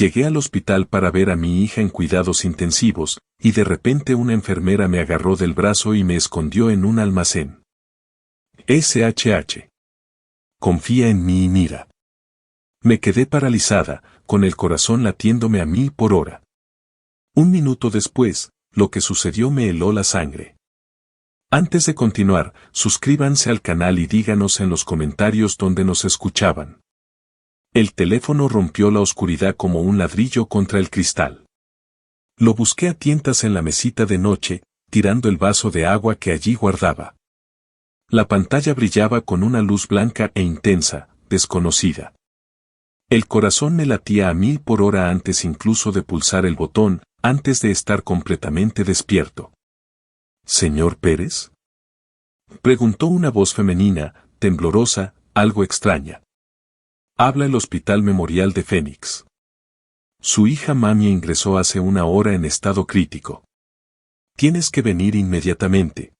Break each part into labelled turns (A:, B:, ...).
A: Llegué al hospital para ver a mi hija en cuidados intensivos, y de repente una enfermera me agarró del brazo y me escondió en un almacén. SHH. Confía en mí y mira. Me quedé paralizada, con el corazón latiéndome a 1000 por hora. Un minuto después, lo que sucedió me heló la sangre. Antes de continuar, suscríbanse al canal y díganos en los comentarios dónde nos escuchaban. El teléfono rompió la oscuridad como un ladrillo contra el cristal. Lo busqué a tientas en la mesita de noche, tirando el vaso de agua que allí guardaba. La pantalla brillaba con una luz blanca e intensa, desconocida. El corazón me latía a 1000 por hora antes incluso de pulsar el botón, antes de estar completamente despierto. ¿Señor Pérez? Preguntó una voz femenina, temblorosa, algo extraña. Habla el Hospital Memorial de Phoenix. Su hija Mami ingresó hace una hora en estado crítico. Tienes que venir inmediatamente.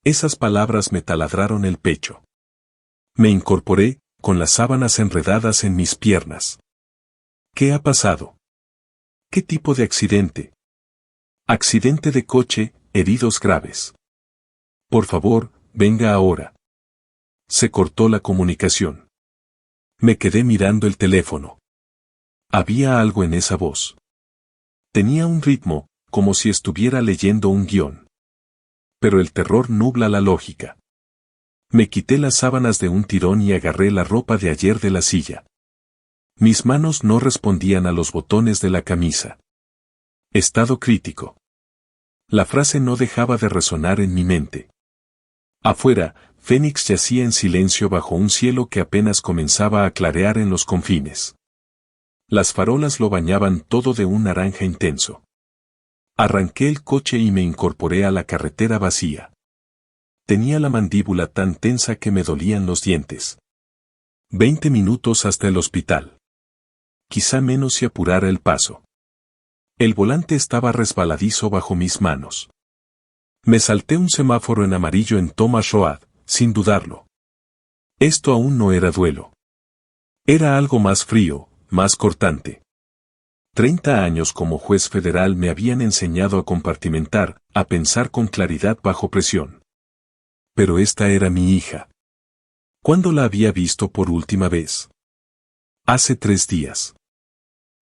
A: Esas palabras me taladraron el pecho. Me incorporé, con las sábanas enredadas en mis piernas. ¿Qué ha pasado? ¿Qué tipo de accidente? Accidente de coche, heridos graves. Por favor, venga ahora. Se cortó la comunicación. Me quedé mirando el teléfono. Había algo en esa voz. Tenía un ritmo, como si estuviera leyendo un guión. Pero el terror nubla la lógica. Me quité las sábanas de un tirón y agarré la ropa de ayer de la silla. Mis manos no respondían a los botones de la camisa. Estado crítico. La frase no dejaba de resonar en mi mente. Afuera, Phoenix yacía en silencio bajo un cielo que apenas comenzaba a clarear en los confines. Las farolas lo bañaban todo de un naranja intenso. Arranqué el coche y me incorporé a la carretera vacía. Tenía la mandíbula tan tensa que me dolían los dientes. 20 minutos hasta el hospital. Quizá menos si apurara el paso. El volante estaba resbaladizo bajo mis manos. Me salté un semáforo en amarillo en Thomas Road, sin dudarlo. Esto aún no era duelo. Era algo más frío, más cortante. 30 años como juez federal me habían enseñado a compartimentar, a pensar con claridad bajo presión. Pero esta era mi hija. ¿Cuándo la había visto por última vez? Hace 3 días.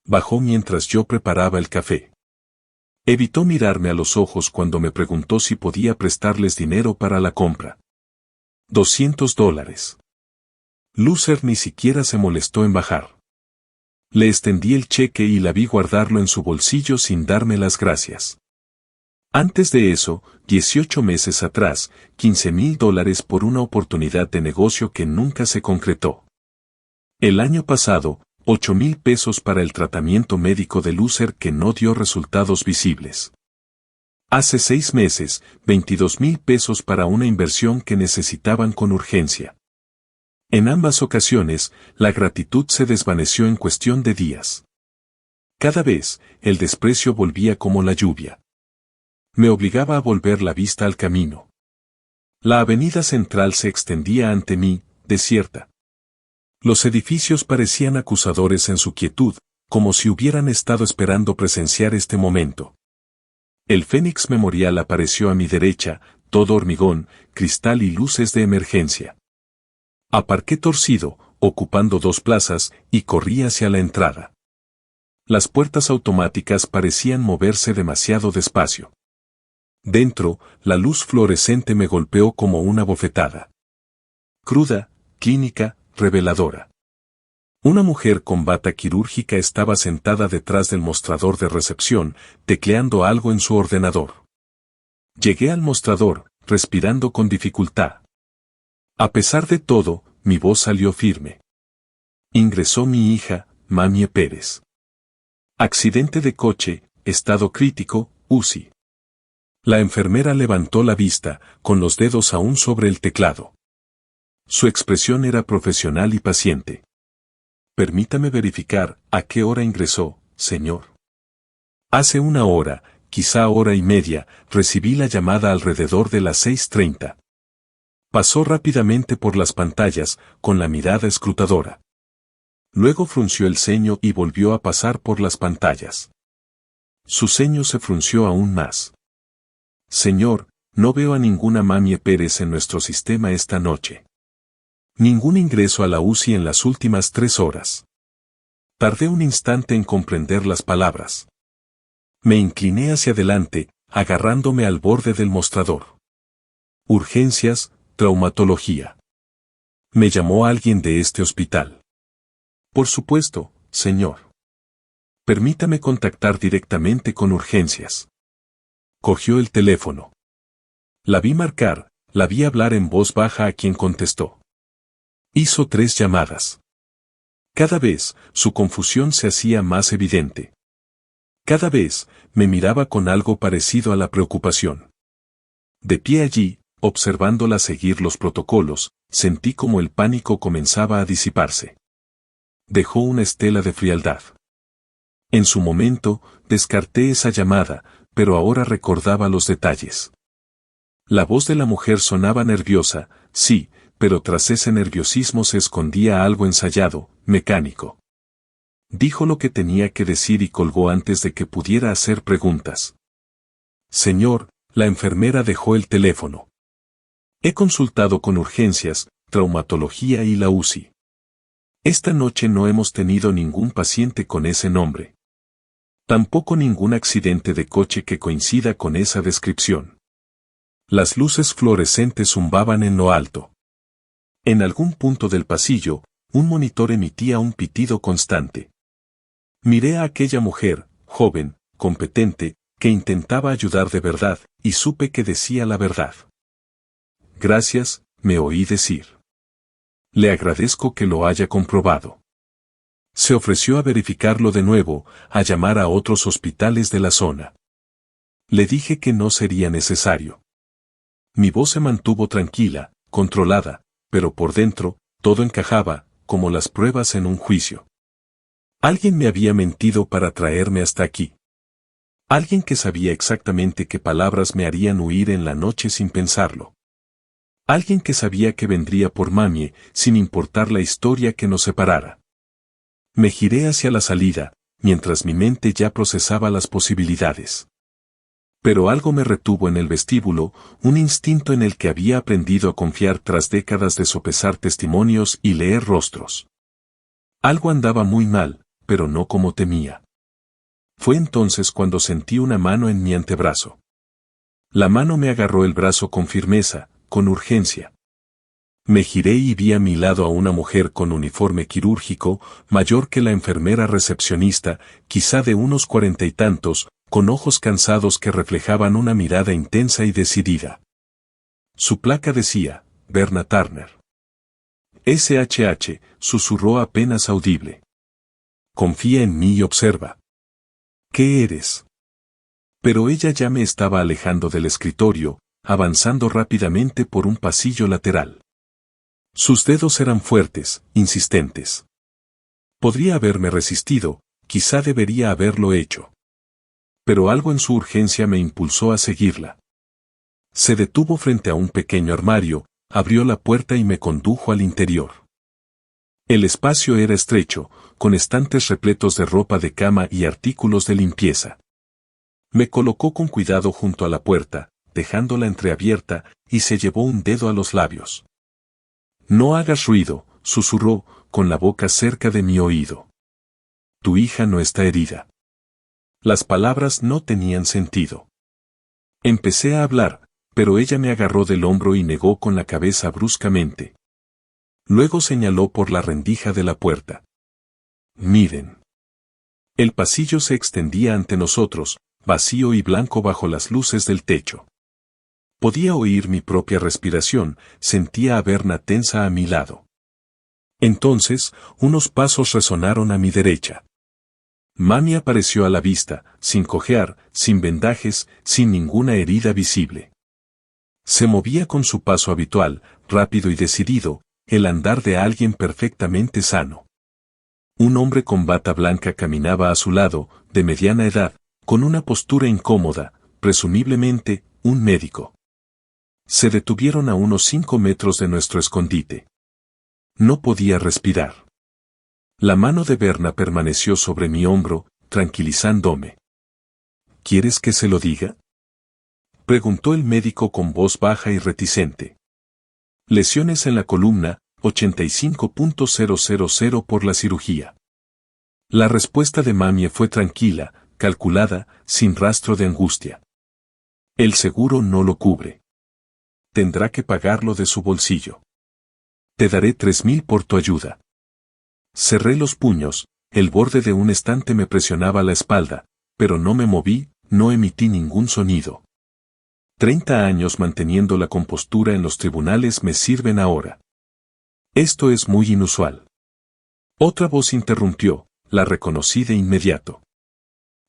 A: Bajó mientras yo preparaba el café. Evitó mirarme a los ojos cuando me preguntó si podía prestarles dinero para la compra. $200. Loser ni siquiera se molestó en bajar. Le extendí el cheque y la vi guardarlo en su bolsillo sin darme las gracias. Antes de eso, 18 meses atrás, $15,000 por una oportunidad de negocio que nunca se concretó. El año pasado, $8,000 para el tratamiento médico de Loser que no dio resultados visibles. Hace 6 meses, $22,000 para una inversión que necesitaban con urgencia. En ambas ocasiones, la gratitud se desvaneció en cuestión de días. Cada vez, el desprecio volvía como la lluvia. Me obligaba a volver la vista al camino. La avenida central se extendía ante mí, desierta. Los edificios parecían acusadores en su quietud, como si hubieran estado esperando presenciar este momento. El Phoenix Memorial apareció a mi derecha, todo hormigón, cristal y luces de emergencia. Aparqué torcido, ocupando 2 plazas, y corrí hacia la entrada. Las puertas automáticas parecían moverse demasiado despacio. Dentro, la luz fluorescente me golpeó como una bofetada. Cruda, clínica, reveladora. Una mujer con bata quirúrgica estaba sentada detrás del mostrador de recepción, tecleando algo en su ordenador. Llegué al mostrador, respirando con dificultad. A pesar de todo, mi voz salió firme. Ingresó mi hija, Mami Pérez. Accidente de coche, estado crítico, UCI. La enfermera levantó la vista, con los dedos aún sobre el teclado. Su expresión era profesional y paciente. Permítame verificar, ¿a qué hora ingresó, señor? Hace 1 hora, quizá hora y media, recibí la llamada alrededor de las 6:30. Pasó rápidamente por las pantallas, con la mirada escrutadora. Luego frunció el ceño y volvió a pasar por las pantallas. Su ceño se frunció aún más. Señor, no veo a ninguna Mamie Pérez en nuestro sistema esta noche. Ningún ingreso a la UCI en las últimas 3 horas. Tardé un instante en comprender las palabras. Me incliné hacia adelante, agarrándome al borde del mostrador. Urgencias, traumatología. ¿Me llamó alguien de este hospital? Por supuesto, señor. Permítame contactar directamente con urgencias. Cogió el teléfono. La vi marcar, la vi hablar en voz baja a quien contestó. Hizo 3 llamadas. Cada vez, su confusión se hacía más evidente. Cada vez, me miraba con algo parecido a la preocupación. De pie allí, observándola seguir los protocolos, sentí como el pánico comenzaba a disiparse. Dejó una estela de frialdad. En su momento, descarté esa llamada, pero ahora recordaba los detalles. La voz de la mujer sonaba nerviosa, sí, pero tras ese nerviosismo se escondía algo ensayado, mecánico. Dijo lo que tenía que decir y colgó antes de que pudiera hacer preguntas. Señor, la enfermera dejó el teléfono. He consultado con urgencias, traumatología y la UCI. Esta noche no hemos tenido ningún paciente con ese nombre. Tampoco ningún accidente de coche que coincida con esa descripción. Las luces fluorescentes zumbaban en lo alto. En algún punto del pasillo, un monitor emitía un pitido constante. Miré a aquella mujer, joven, competente, que intentaba ayudar de verdad, y supe que decía la verdad. Gracias, me oí decir. Le agradezco que lo haya comprobado. Se ofreció a verificarlo de nuevo, a llamar a otros hospitales de la zona. Le dije que no sería necesario. Mi voz se mantuvo tranquila, controlada, pero por dentro, todo encajaba, como las pruebas en un juicio. Alguien me había mentido para traerme hasta aquí. Alguien que sabía exactamente qué palabras me harían huir en la noche sin pensarlo. Alguien que sabía que vendría por Mamie, sin importar la historia que nos separara. Me giré hacia la salida, mientras mi mente ya procesaba las posibilidades. Pero algo me retuvo en el vestíbulo, un instinto en el que había aprendido a confiar tras décadas de sopesar testimonios y leer rostros. Algo andaba muy mal, pero no como temía. Fue entonces cuando sentí una mano en mi antebrazo. La mano me agarró el brazo con firmeza, con urgencia. Me giré y vi a mi lado a una mujer con uniforme quirúrgico, mayor que la enfermera recepcionista, quizá de unos 40 y tantos, con ojos cansados que reflejaban una mirada intensa y decidida. Su placa decía, Berna Turner. SHH, susurró apenas audible. Confía en mí y observa. ¿Qué eres? Pero ella ya me estaba alejando del escritorio, avanzando rápidamente por un pasillo lateral. Sus dedos eran fuertes, insistentes. Podría haberme resistido, quizá debería haberlo hecho. Pero algo en su urgencia me impulsó a seguirla. Se detuvo frente a un pequeño armario, abrió la puerta y me condujo al interior. El espacio era estrecho, con estantes repletos de ropa de cama y artículos de limpieza. Me colocó con cuidado junto a la puerta, dejándola entreabierta, y se llevó un dedo a los labios. No hagas ruido, susurró, con la boca cerca de mi oído. Tu hija no está herida. Las palabras no tenían sentido. Empecé a hablar, pero ella me agarró del hombro y negó con la cabeza bruscamente. Luego señaló por la rendija de la puerta. Miren. El pasillo se extendía ante nosotros, vacío y blanco bajo las luces del techo. Podía oír mi propia respiración, sentía a Berna tensa a mi lado. Entonces, unos pasos resonaron a mi derecha. Mamie apareció a la vista, sin cojear, sin vendajes, sin ninguna herida visible. Se movía con su paso habitual, rápido y decidido, el andar de alguien perfectamente sano. Un hombre con bata blanca caminaba a su lado, de mediana edad, con una postura incómoda, presumiblemente, un médico. Se detuvieron a unos 5 metros de nuestro escondite. No podía respirar. La mano de Berna permaneció sobre mi hombro, tranquilizándome. ¿Quieres que se lo diga?, preguntó el médico con voz baja y reticente. Lesiones en la columna, 85.000 por la cirugía. La respuesta de Mamie fue tranquila, calculada, sin rastro de angustia. El seguro no lo cubre. Tendrá que pagarlo de su bolsillo. Te daré 3,000 por tu ayuda. Cerré los puños, el borde de un estante me presionaba la espalda, pero no me moví, no emití ningún sonido. 30 años manteniendo la compostura en los tribunales me sirven ahora. Esto es muy inusual. Otra voz interrumpió, la reconocí de inmediato.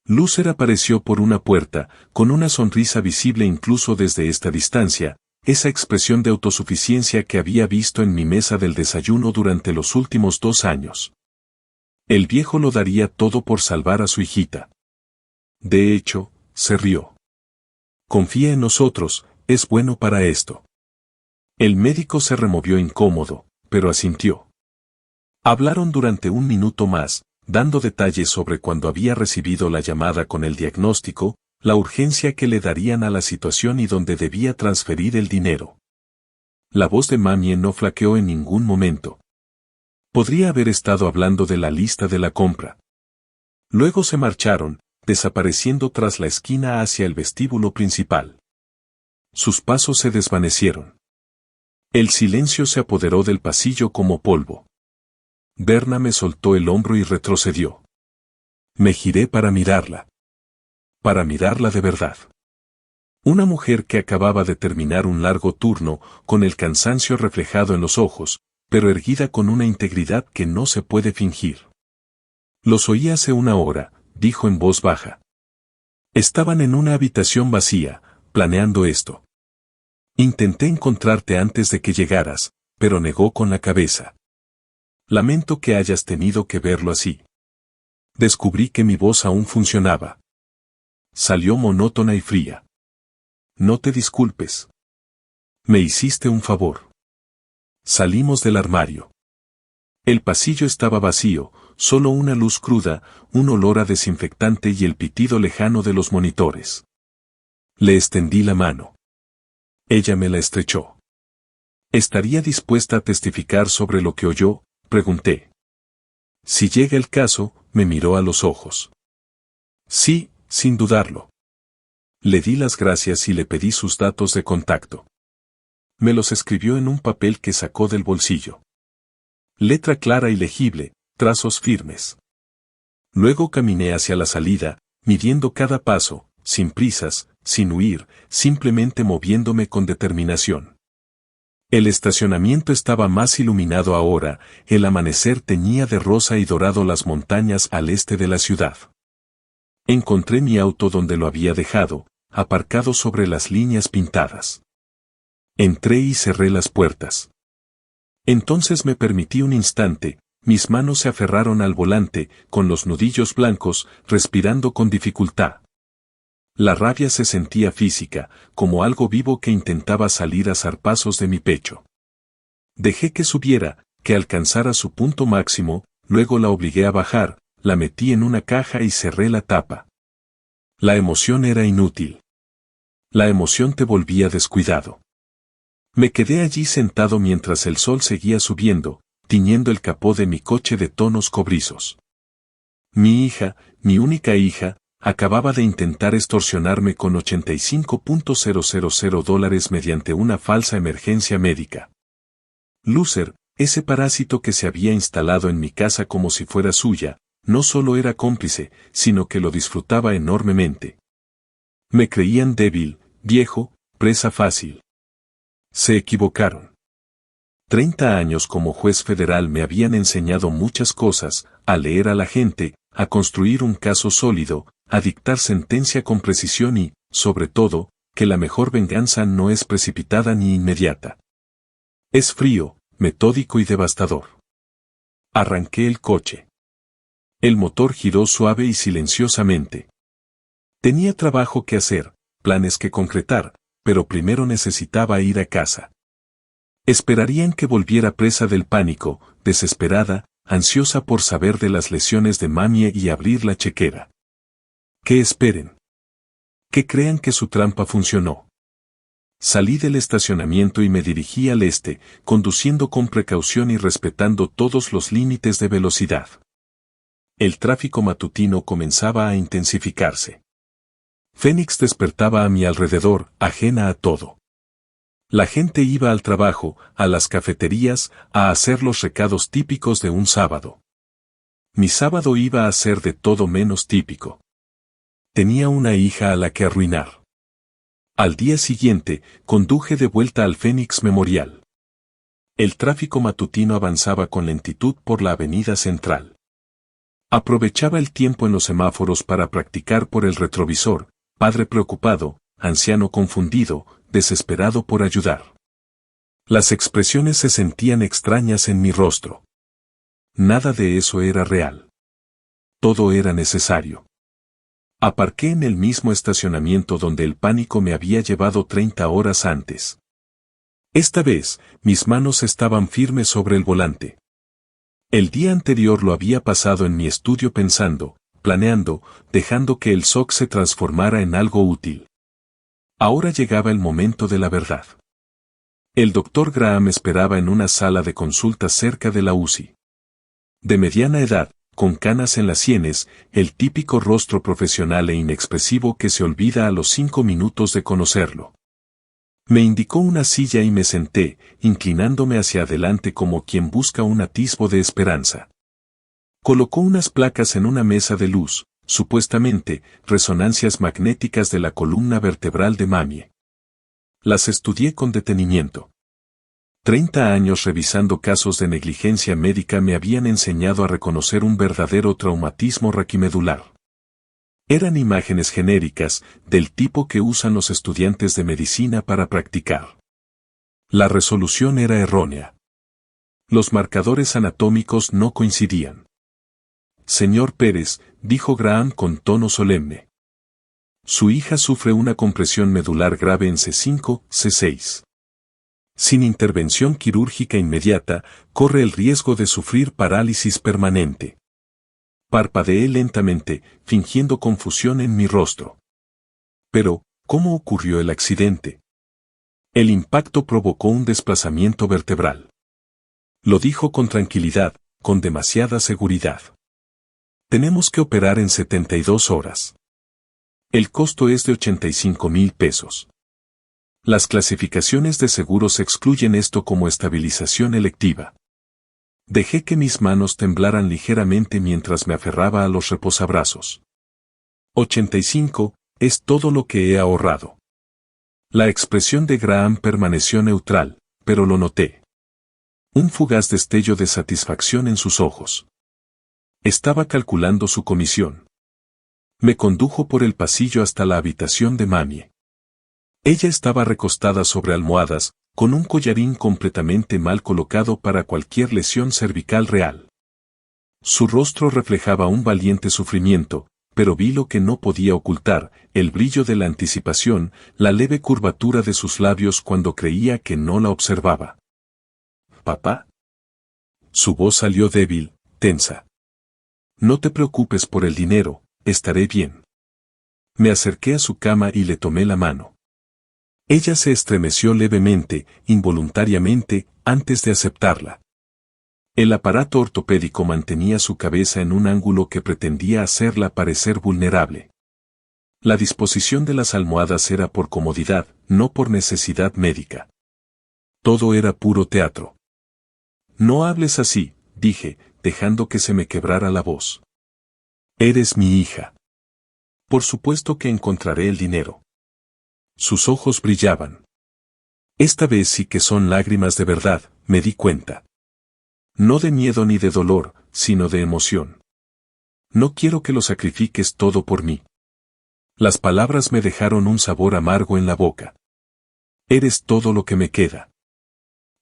A: Lucer apareció por una puerta, con una sonrisa visible incluso desde esta distancia, esa expresión de autosuficiencia que había visto en mi mesa del desayuno durante los últimos 2 años. El viejo lo daría todo por salvar a su hijita. De hecho, se rió. Confía en nosotros, es bueno para esto. El médico se removió incómodo, pero asintió. Hablaron durante 1 minuto más, dando detalles sobre cuando había recibido la llamada con el diagnóstico, la urgencia que le darían a la situación y dónde debía transferir el dinero. La voz de Mamie no flaqueó en ningún momento. Podría haber estado hablando de la lista de la compra. Luego se marcharon, desapareciendo tras la esquina hacia el vestíbulo principal. Sus pasos se desvanecieron. El silencio se apoderó del pasillo como polvo. Berna me soltó el hombro y retrocedió. Me giré para mirarla. Para mirarla de verdad. Una mujer que acababa de terminar un largo turno, con el cansancio reflejado en los ojos, pero erguida con una integridad que no se puede fingir. Los oí hace 1 hora, dijo en voz baja. Estaban en una habitación vacía, planeando esto. Intenté encontrarte antes de que llegaras, pero negó con la cabeza. Lamento que hayas tenido que verlo así. Descubrí que mi voz aún funcionaba. Salió monótona y fría. No te disculpes. Me hiciste un favor. Salimos del armario. El pasillo estaba vacío, solo una luz cruda, un olor a desinfectante y el pitido lejano de los monitores. Le extendí la mano. Ella me la estrechó. ¿Estaría dispuesta a testificar sobre lo que oyó?, pregunté. Si llega el caso, me miró a los ojos. Sí, sin dudarlo. Le di las gracias y le pedí sus datos de contacto. Me los escribió en un papel que sacó del bolsillo. Letra clara y legible, trazos firmes. Luego caminé hacia la salida, midiendo cada paso, sin prisas, sin huir, simplemente moviéndome con determinación. El estacionamiento estaba más iluminado ahora, el amanecer teñía de rosa y dorado las montañas al este de la ciudad. Encontré mi auto donde lo había dejado, aparcado sobre las líneas pintadas. Entré y cerré las puertas. Entonces me permití un instante, mis manos se aferraron al volante, con los nudillos blancos, respirando con dificultad. La rabia se sentía física, como algo vivo que intentaba salir a zarpazos de mi pecho. Dejé que subiera, que alcanzara su punto máximo, luego la obligué a bajar, la metí en una caja y cerré la tapa. La emoción era inútil. La emoción te volvía descuidado. Me quedé allí sentado mientras el sol seguía subiendo, tiñendo el capó de mi coche de tonos cobrizos. Mi hija, mi única hija, acababa de intentar extorsionarme con $85.000 mediante una falsa emergencia médica. Lucer, ese parásito que se había instalado en mi casa como si fuera suya, no solo era cómplice, sino que lo disfrutaba enormemente. Me creían débil, viejo, presa fácil. Se equivocaron. 30 años como juez federal me habían enseñado muchas cosas, a leer a la gente, a construir un caso sólido, a dictar sentencia con precisión y, sobre todo, que la mejor venganza no es precipitada ni inmediata. Es frío, metódico y devastador. Arranqué el coche. El motor giró suave y silenciosamente. Tenía trabajo que hacer, planes que concretar, pero primero necesitaba ir a casa. Esperarían que volviera presa del pánico, desesperada, ansiosa por saber de las lesiones de mami y abrir la chequera. ¿Qué esperen? Que crean que su trampa funcionó. Salí del estacionamiento y me dirigí al este, conduciendo con precaución y respetando todos los límites de velocidad. El tráfico matutino comenzaba a intensificarse. Phoenix despertaba a mi alrededor, ajena a todo. La gente iba al trabajo, a las cafeterías, a hacer los recados típicos de un sábado. Mi sábado iba a ser de todo menos típico. Tenía una hija a la que arruinar. Al día siguiente, conduje de vuelta al Phoenix Memorial. El tráfico matutino avanzaba con lentitud por la avenida central. Aprovechaba el tiempo en los semáforos para practicar por el retrovisor, padre preocupado, anciano confundido, desesperado por ayudar. Las expresiones se sentían extrañas en mi rostro. Nada de eso era real. Todo era necesario. Aparqué en el mismo estacionamiento donde el pánico me había llevado 30 horas antes. Esta vez, mis manos estaban firmes sobre el volante. El día anterior lo había pasado en mi estudio pensando, planeando, dejando que el shock se transformara en algo útil. Ahora llegaba el momento de la verdad. El doctor Graham esperaba en una sala de consultas cerca de la UCI. De mediana edad, con canas en las sienes, el típico rostro profesional e inexpresivo que se olvida a los 5 minutos de conocerlo. Me indicó una silla y me senté, inclinándome hacia adelante como quien busca un atisbo de esperanza. Colocó unas placas en una mesa de luz, supuestamente, resonancias magnéticas de la columna vertebral de Mamie. Las estudié con detenimiento. 30 años revisando casos de negligencia médica me habían enseñado a reconocer un verdadero traumatismo raquimedular. Eran imágenes genéricas, del tipo que usan los estudiantes de medicina para practicar. La resolución era errónea. Los marcadores anatómicos no coincidían. Señor Pérez, dijo Graham con tono solemne. Su hija sufre una compresión medular grave en C5, C6. Sin intervención quirúrgica inmediata, corre el riesgo de sufrir parálisis permanente. Parpadeé lentamente, fingiendo confusión en mi rostro. Pero, ¿cómo ocurrió el accidente? El impacto provocó un desplazamiento vertebral. Lo dijo con tranquilidad, con demasiada seguridad. Tenemos que operar en 72 horas. El costo es de 85,000 pesos. Las clasificaciones de seguros excluyen esto como estabilización electiva. Dejé que mis manos temblaran ligeramente mientras me aferraba a los reposabrazos. 85, es todo lo que he ahorrado. La expresión de Graham permaneció neutral, pero lo noté. Un fugaz destello de satisfacción en sus ojos. Estaba calculando su comisión. Me condujo por el pasillo hasta la habitación de Mamie. Ella estaba recostada sobre almohadas, con un collarín completamente mal colocado para cualquier lesión cervical real. Su rostro reflejaba un valiente sufrimiento, pero vi lo que no podía ocultar, el brillo de la anticipación, la leve curvatura de sus labios cuando creía que no la observaba. ¿Papá? Su voz salió débil, tensa. No te preocupes por el dinero, estaré bien. Me acerqué a su cama y le tomé la mano. Ella se estremeció levemente, involuntariamente, antes de aceptarla. El aparato ortopédico mantenía su cabeza en un ángulo que pretendía hacerla parecer vulnerable. La disposición de las almohadas era por comodidad, no por necesidad médica. Todo era puro teatro. No hables así, dije, dejando que se me quebrara la voz. Eres mi hija. Por supuesto que encontraré el dinero. Sus ojos brillaban. Esta vez sí que son lágrimas de verdad, me di cuenta. No de miedo ni de dolor, sino de emoción. No quiero que lo sacrifiques todo por mí. Las palabras me dejaron un sabor amargo en la boca. Eres todo lo que me queda.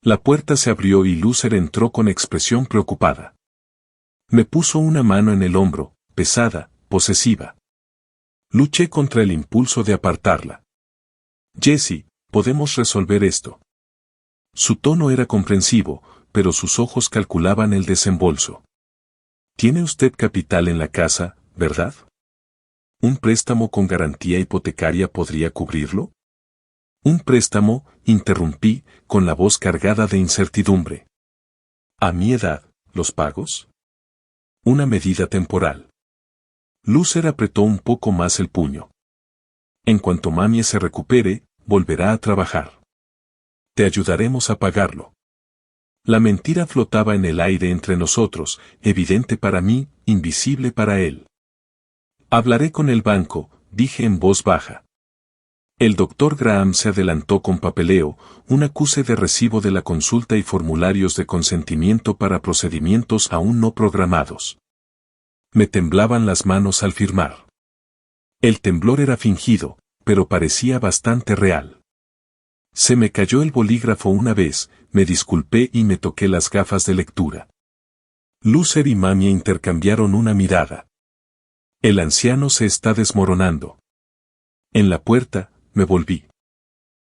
A: La puerta se abrió y Lucer entró con expresión preocupada. Me puso una mano en el hombro, pesada, posesiva. Luché contra el impulso de apartarla. Jessie, podemos resolver esto. Su tono era comprensivo, pero sus ojos calculaban el desembolso. Tiene usted capital en la casa, ¿verdad? ¿Un préstamo con garantía hipotecaria podría cubrirlo? Un préstamo, interrumpí, con la voz cargada de incertidumbre. A mi edad, ¿los pagos? Una medida temporal. Lucer apretó un poco más el puño. En cuanto mami se recupere, volverá a trabajar. Te ayudaremos a pagarlo. La mentira flotaba en el aire entre nosotros, evidente para mí, invisible para él. Hablaré con el banco, dije en voz baja. El doctor Graham se adelantó con papeleo, un acuse de recibo de la consulta y formularios de consentimiento para procedimientos aún no programados. Me temblaban las manos al firmar. El temblor era fingido, pero parecía bastante real. Se me cayó el bolígrafo una vez, me disculpé y me toqué las gafas de lectura. Lucer y mami intercambiaron una mirada. El anciano se está desmoronando. En la puerta, me volví.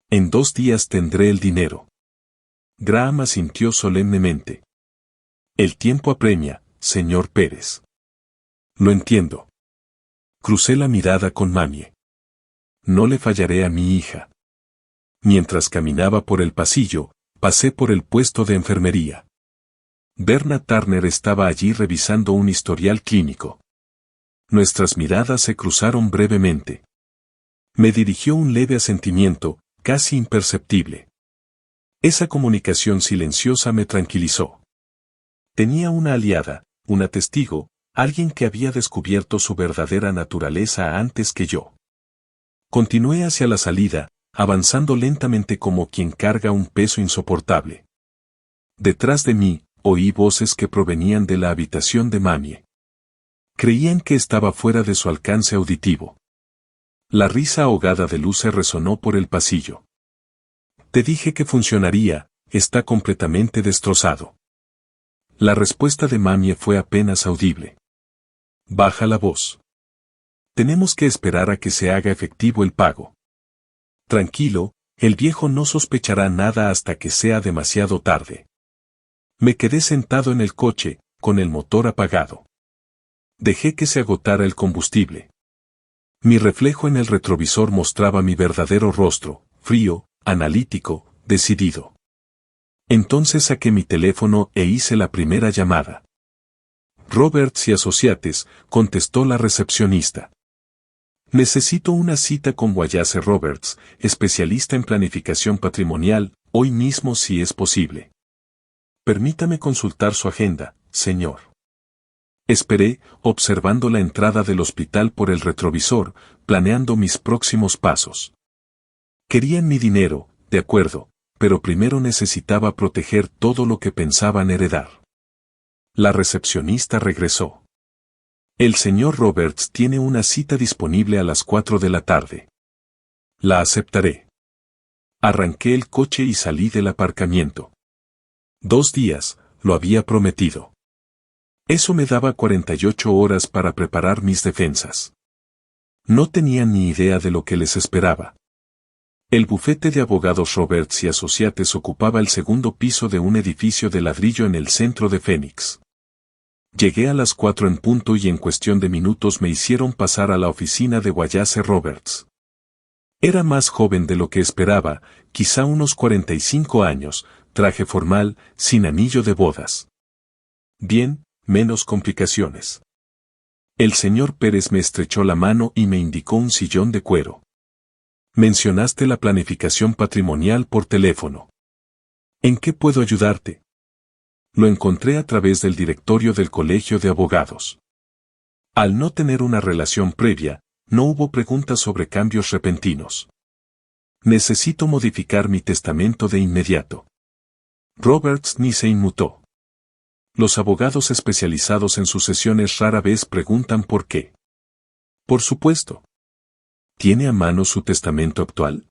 A: En 2 días tendré el dinero. Graham asintió solemnemente. El tiempo apremia, señor Pérez. Lo entiendo. Crucé la mirada con mami. No le fallaré a mi hija. Mientras caminaba por el pasillo, pasé por el puesto de enfermería. Bernard Turner estaba allí revisando un historial clínico. Nuestras miradas se cruzaron brevemente. Me dirigió un leve asentimiento, casi imperceptible. Esa comunicación silenciosa me tranquilizó. Tenía una aliada, una testigo, alguien que había descubierto su verdadera naturaleza antes que yo. Continué hacia la salida, avanzando lentamente como quien carga un peso insoportable. Detrás de mí, oí voces que provenían de la habitación de mami. Creían que estaba fuera de su alcance auditivo. La risa ahogada de Luce resonó por el pasillo. Te dije que funcionaría, está completamente destrozado. La respuesta de mami fue apenas audible. Baja la voz. Tenemos que esperar a que se haga efectivo el pago. Tranquilo, el viejo no sospechará nada hasta que sea demasiado tarde. Me quedé sentado en el coche, con el motor apagado. Dejé que se agotara el combustible. Mi reflejo en el retrovisor mostraba mi verdadero rostro, frío, analítico, decidido. Entonces saqué mi teléfono e hice la primera llamada. Roberts y Associates, contestó la recepcionista. Necesito una cita con Wallace Roberts, especialista en planificación patrimonial, hoy mismo si es posible. Permítame consultar su agenda, señor. Esperé, observando la entrada del hospital por el retrovisor, planeando mis próximos pasos. Querían mi dinero, de acuerdo, pero primero necesitaba proteger todo lo que pensaban heredar. La recepcionista regresó. El señor Roberts tiene una cita disponible a las 4 de la tarde. La aceptaré. Arranqué el coche y salí del aparcamiento. 2 días, lo había prometido. Eso me daba 48 horas para preparar mis defensas. No tenían ni idea de lo que les esperaba. El bufete de abogados Roberts y Associates ocupaba el segundo piso de un edificio de ladrillo en el centro de Phoenix. Llegué a las 4 en punto y en cuestión de minutos me hicieron pasar a la oficina de Wallace Roberts. Era más joven de lo que esperaba, quizá unos 45 años, traje formal, sin anillo de bodas. Bien, menos complicaciones. El señor Pérez me estrechó la mano y me indicó un sillón de cuero. Mencionaste la planificación patrimonial por teléfono. ¿En qué puedo ayudarte? Lo encontré a través del directorio del Colegio de Abogados. Al no tener una relación previa, no hubo preguntas sobre cambios repentinos. Necesito modificar mi testamento de inmediato. Roberts ni se inmutó. Los abogados especializados en sucesiones rara vez preguntan por qué. Por supuesto. ¿Tiene a mano su testamento actual?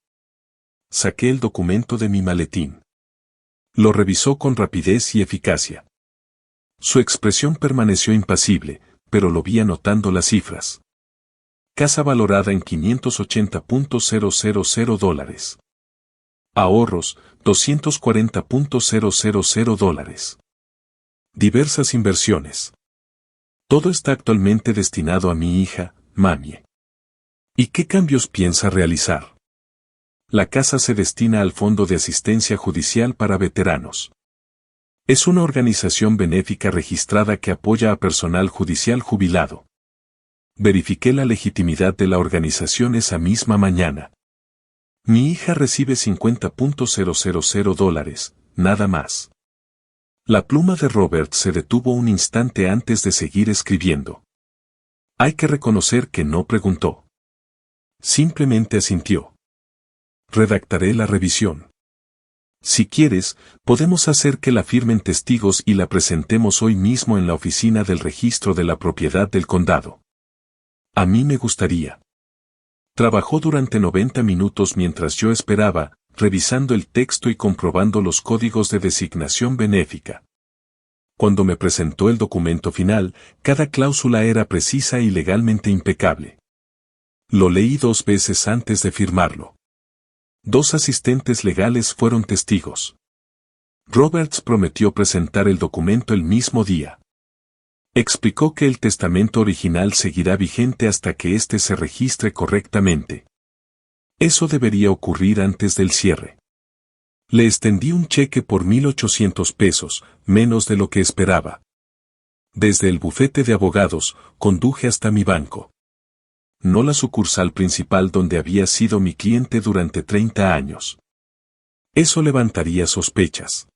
A: Saqué el documento de mi maletín. Lo revisó con rapidez y eficacia. Su expresión permaneció impasible, pero lo vi anotando las cifras. Casa valorada en $580.000. Ahorros, $240.000. Diversas inversiones. Todo está actualmente destinado a mi hija, Mamie. ¿Y qué cambios piensa realizar? La casa se destina al Fondo de Asistencia Judicial para Veteranos. Es una organización benéfica registrada que apoya a personal judicial jubilado. Verifiqué la legitimidad de la organización esa misma mañana. Mi hija recibe $50,000, nada más. La pluma de Robert se detuvo un instante antes de seguir escribiendo. Hay que reconocer que no preguntó. Simplemente asintió. Redactaré la revisión. Si quieres, podemos hacer que la firmen testigos y la presentemos hoy mismo en la oficina del registro de la propiedad del condado. A mí me gustaría. Trabajó durante 90 minutos mientras yo esperaba, revisando el texto y comprobando los códigos de designación benéfica. Cuando me presentó el documento final, cada cláusula era precisa y legalmente impecable. Lo leí 2 veces antes de firmarlo. 2 asistentes legales fueron testigos. Roberts prometió presentar el documento el mismo día. Explicó que el testamento original seguirá vigente hasta que éste se registre correctamente. Eso debería ocurrir antes del cierre. Le extendí un cheque por $1,800, menos de lo que esperaba. Desde el bufete de abogados, conduje hasta mi banco. No la sucursal principal donde había sido mi cliente durante 30 años. Eso levantaría sospechas.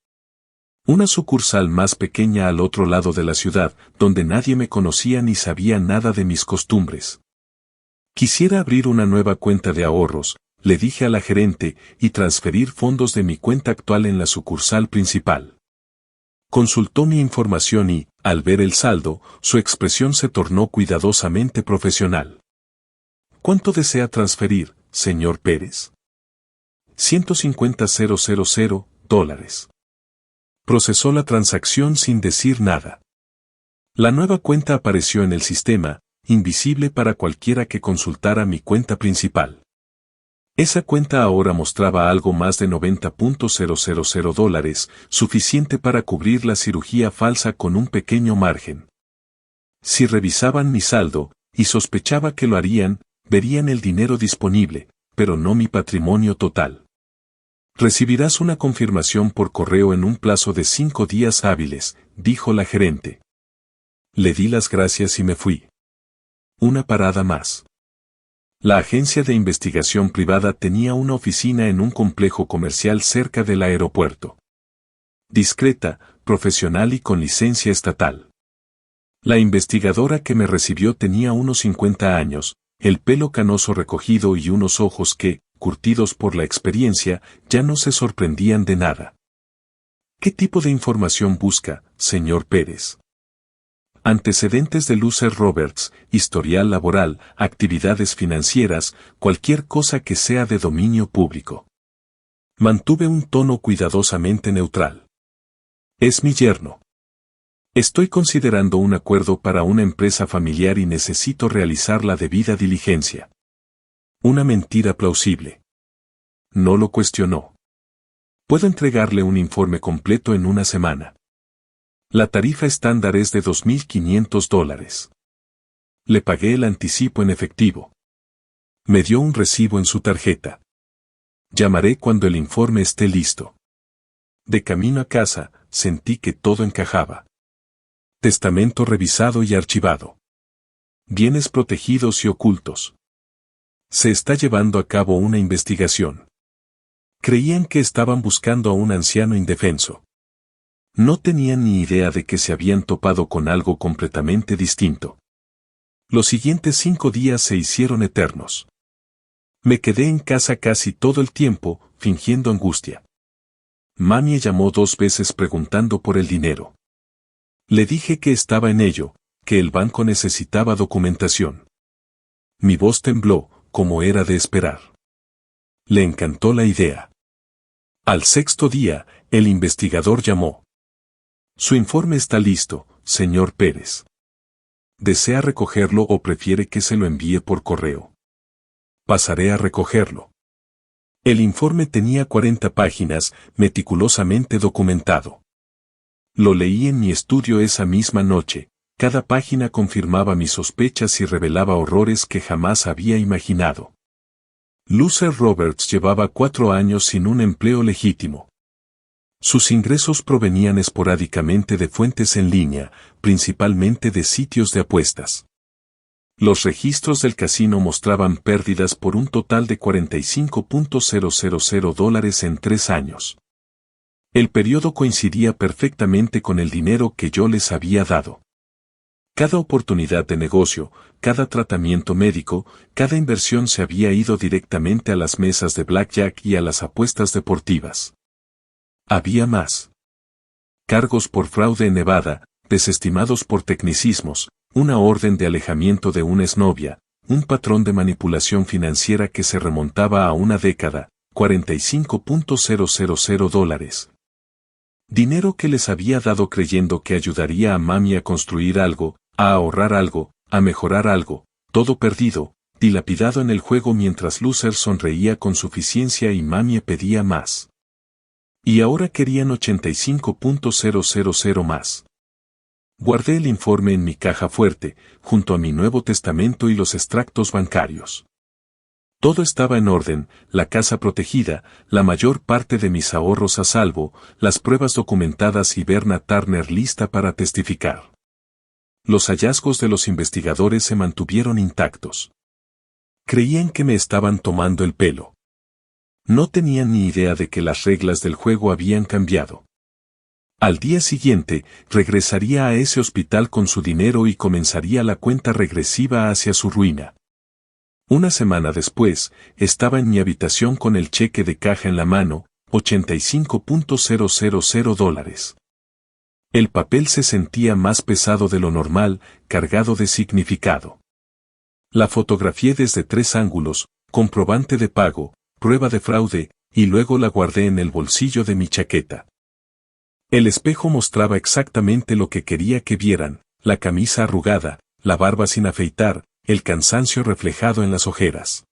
A: Una sucursal más pequeña al otro lado de la ciudad, donde nadie me conocía ni sabía nada de mis costumbres. Quisiera abrir una nueva cuenta de ahorros, le dije a la gerente, y transferir fondos de mi cuenta actual en la sucursal principal. Consultó mi información y, al ver el saldo, su expresión se tornó cuidadosamente profesional. ¿Cuánto desea transferir, señor Pérez? $150,000. Procesó la transacción sin decir nada. La nueva cuenta apareció en el sistema, invisible para cualquiera que consultara mi cuenta principal. Esa cuenta ahora mostraba algo más de $90,000, suficiente para cubrir la cirugía falsa con un pequeño margen. Si revisaban mi saldo, y sospechaba que lo harían, verían el dinero disponible, pero no mi patrimonio total. Recibirás una confirmación por correo en un plazo de 5 días hábiles, dijo la gerente. Le di las gracias y me fui. Una parada más. La agencia de investigación privada tenía una oficina en un complejo comercial cerca del aeropuerto. Discreta, profesional y con licencia estatal. La investigadora que me recibió tenía unos 50 años, el pelo canoso recogido y unos ojos que, curtidos por la experiencia, ya no se sorprendían de nada. ¿Qué tipo de información busca, señor Pérez? Antecedentes de Lucer Roberts, historial laboral, actividades financieras, cualquier cosa que sea de dominio público. Mantuve un tono cuidadosamente neutral. Es mi yerno. Estoy considerando un acuerdo para una empresa familiar y necesito realizar la debida diligencia. Una mentira plausible. No lo cuestionó. Puedo entregarle un informe completo en una semana. La tarifa estándar es de $2,500. Le pagué el anticipo en efectivo. Me dio un recibo en su tarjeta. Llamaré cuando el informe esté listo. De camino a casa, sentí que todo encajaba. Testamento revisado y archivado. Bienes protegidos y ocultos. Se está llevando a cabo una investigación. Creían que estaban buscando a un anciano indefenso. No tenían ni idea de que se habían topado con algo completamente distinto. Los siguientes 5 días se hicieron eternos. Me quedé en casa casi todo el tiempo, fingiendo angustia. Mamie llamó 2 veces preguntando por el dinero. Le dije que estaba en ello, que el banco necesitaba documentación. Mi voz tembló, como era de esperar. Le encantó la idea. Al 6º día, el investigador llamó. Su informe está listo, señor Pérez. ¿Desea recogerlo o prefiere que se lo envíe por correo? Pasaré a recogerlo. El informe tenía 40 páginas, meticulosamente documentado. Lo leí en mi estudio esa misma noche, Cada página confirmaba mis sospechas y revelaba horrores que jamás había imaginado. Loser Roberts llevaba 4 años sin un empleo legítimo. Sus ingresos provenían esporádicamente de fuentes en línea, principalmente de sitios de apuestas. Los registros del casino mostraban pérdidas por un total de $45,000 en 3 años. El periodo coincidía perfectamente con el dinero que yo les había dado. Cada oportunidad de negocio, cada tratamiento médico, cada inversión se había ido directamente a las mesas de blackjack y a las apuestas deportivas. Había más. Cargos por fraude en Nevada, desestimados por tecnicismos, una orden de alejamiento de una exnovia, un patrón de manipulación financiera que se remontaba a una década, $45,000. Dinero que les había dado creyendo que ayudaría a mami a construir algo, a ahorrar algo, a mejorar algo, todo perdido, dilapidado en el juego mientras Loser sonreía con suficiencia y mami pedía más. Y ahora querían $85,000 más. Guardé el informe en mi caja fuerte, junto a mi Nuevo Testamento y los extractos bancarios. Todo estaba en orden, la casa protegida, la mayor parte de mis ahorros a salvo, las pruebas documentadas y Berna Turner lista para testificar. Los hallazgos de los investigadores se mantuvieron intactos. Creían que me estaban tomando el pelo. No tenían ni idea de que las reglas del juego habían cambiado. Al día siguiente, regresaría a ese hospital con su dinero y comenzaría la cuenta regresiva hacia su ruina. Una semana después, estaba en mi habitación con el cheque de caja en la mano, $85,000. El papel se sentía más pesado de lo normal, cargado de significado. La fotografié desde 3 ángulos, comprobante de pago, prueba de fraude, y luego la guardé en el bolsillo de mi chaqueta. El espejo mostraba exactamente lo que quería que vieran, la camisa arrugada, la barba sin afeitar, el cansancio reflejado en las ojeras.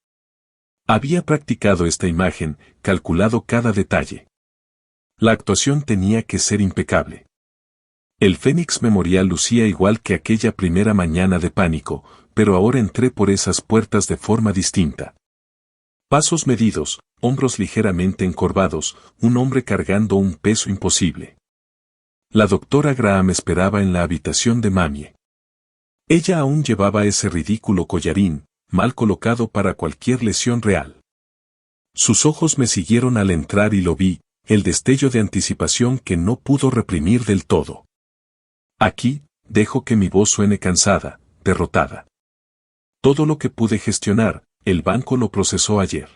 A: Había practicado esta imagen, calculado cada detalle. La actuación tenía que ser impecable. El Phoenix Memorial lucía igual que aquella primera mañana de pánico, pero ahora entré por esas puertas de forma distinta. Pasos medidos, hombros ligeramente encorvados, un hombre cargando un peso imposible. La doctora Graham esperaba en la habitación de Mamie. Ella aún llevaba ese ridículo collarín, mal colocado para cualquier lesión real. Sus ojos me siguieron al entrar y lo vi, el destello de anticipación que no pudo reprimir del todo. Aquí, dejo que mi voz suene cansada, derrotada. Todo lo que pude gestionar, el banco lo procesó ayer.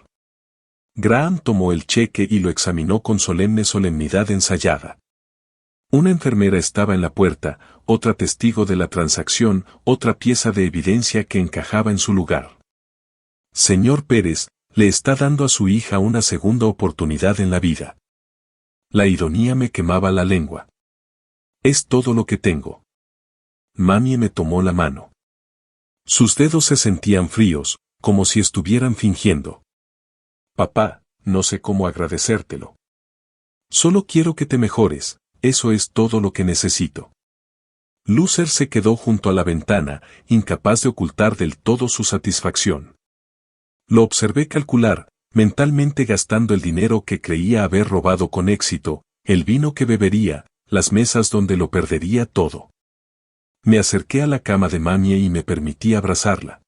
A: Graham tomó el cheque y lo examinó con solemnidad ensayada. Una enfermera estaba en la puerta, otra testigo de la transacción, otra pieza de evidencia que encajaba en su lugar. Señor Pérez, le está dando a su hija una segunda oportunidad en la vida. La ironía me quemaba la lengua. Es todo lo que tengo. Mami me tomó la mano. Sus dedos se sentían fríos, como si estuvieran fingiendo. Papá, no sé cómo agradecértelo. Solo quiero que te mejores. Eso es todo lo que necesito. Loser se quedó junto a la ventana, incapaz de ocultar del todo su satisfacción. Lo observé calcular, mentalmente gastando el dinero que creía haber robado con éxito, el vino que bebería, las mesas donde lo perdería todo. Me acerqué a la cama de Mamie y me permití abrazarla.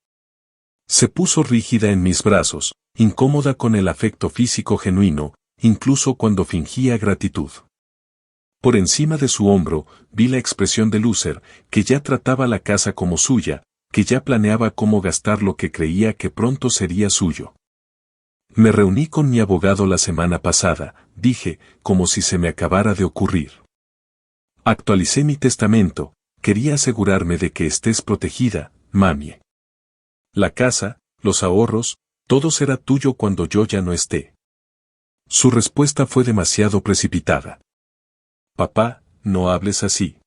A: Se puso rígida en mis brazos, incómoda con el afecto físico genuino, incluso cuando fingía gratitud. Por encima de su hombro, vi la expresión de Loser, que ya trataba la casa como suya, que ya planeaba cómo gastar lo que creía que pronto sería suyo. Me reuní con mi abogado la semana pasada, dije, como si se me acabara de ocurrir. Actualicé mi testamento, quería asegurarme de que estés protegida, Mamie. La casa, los ahorros, todo será tuyo cuando yo ya no esté. Su respuesta fue demasiado precipitada. Papá, no hables así.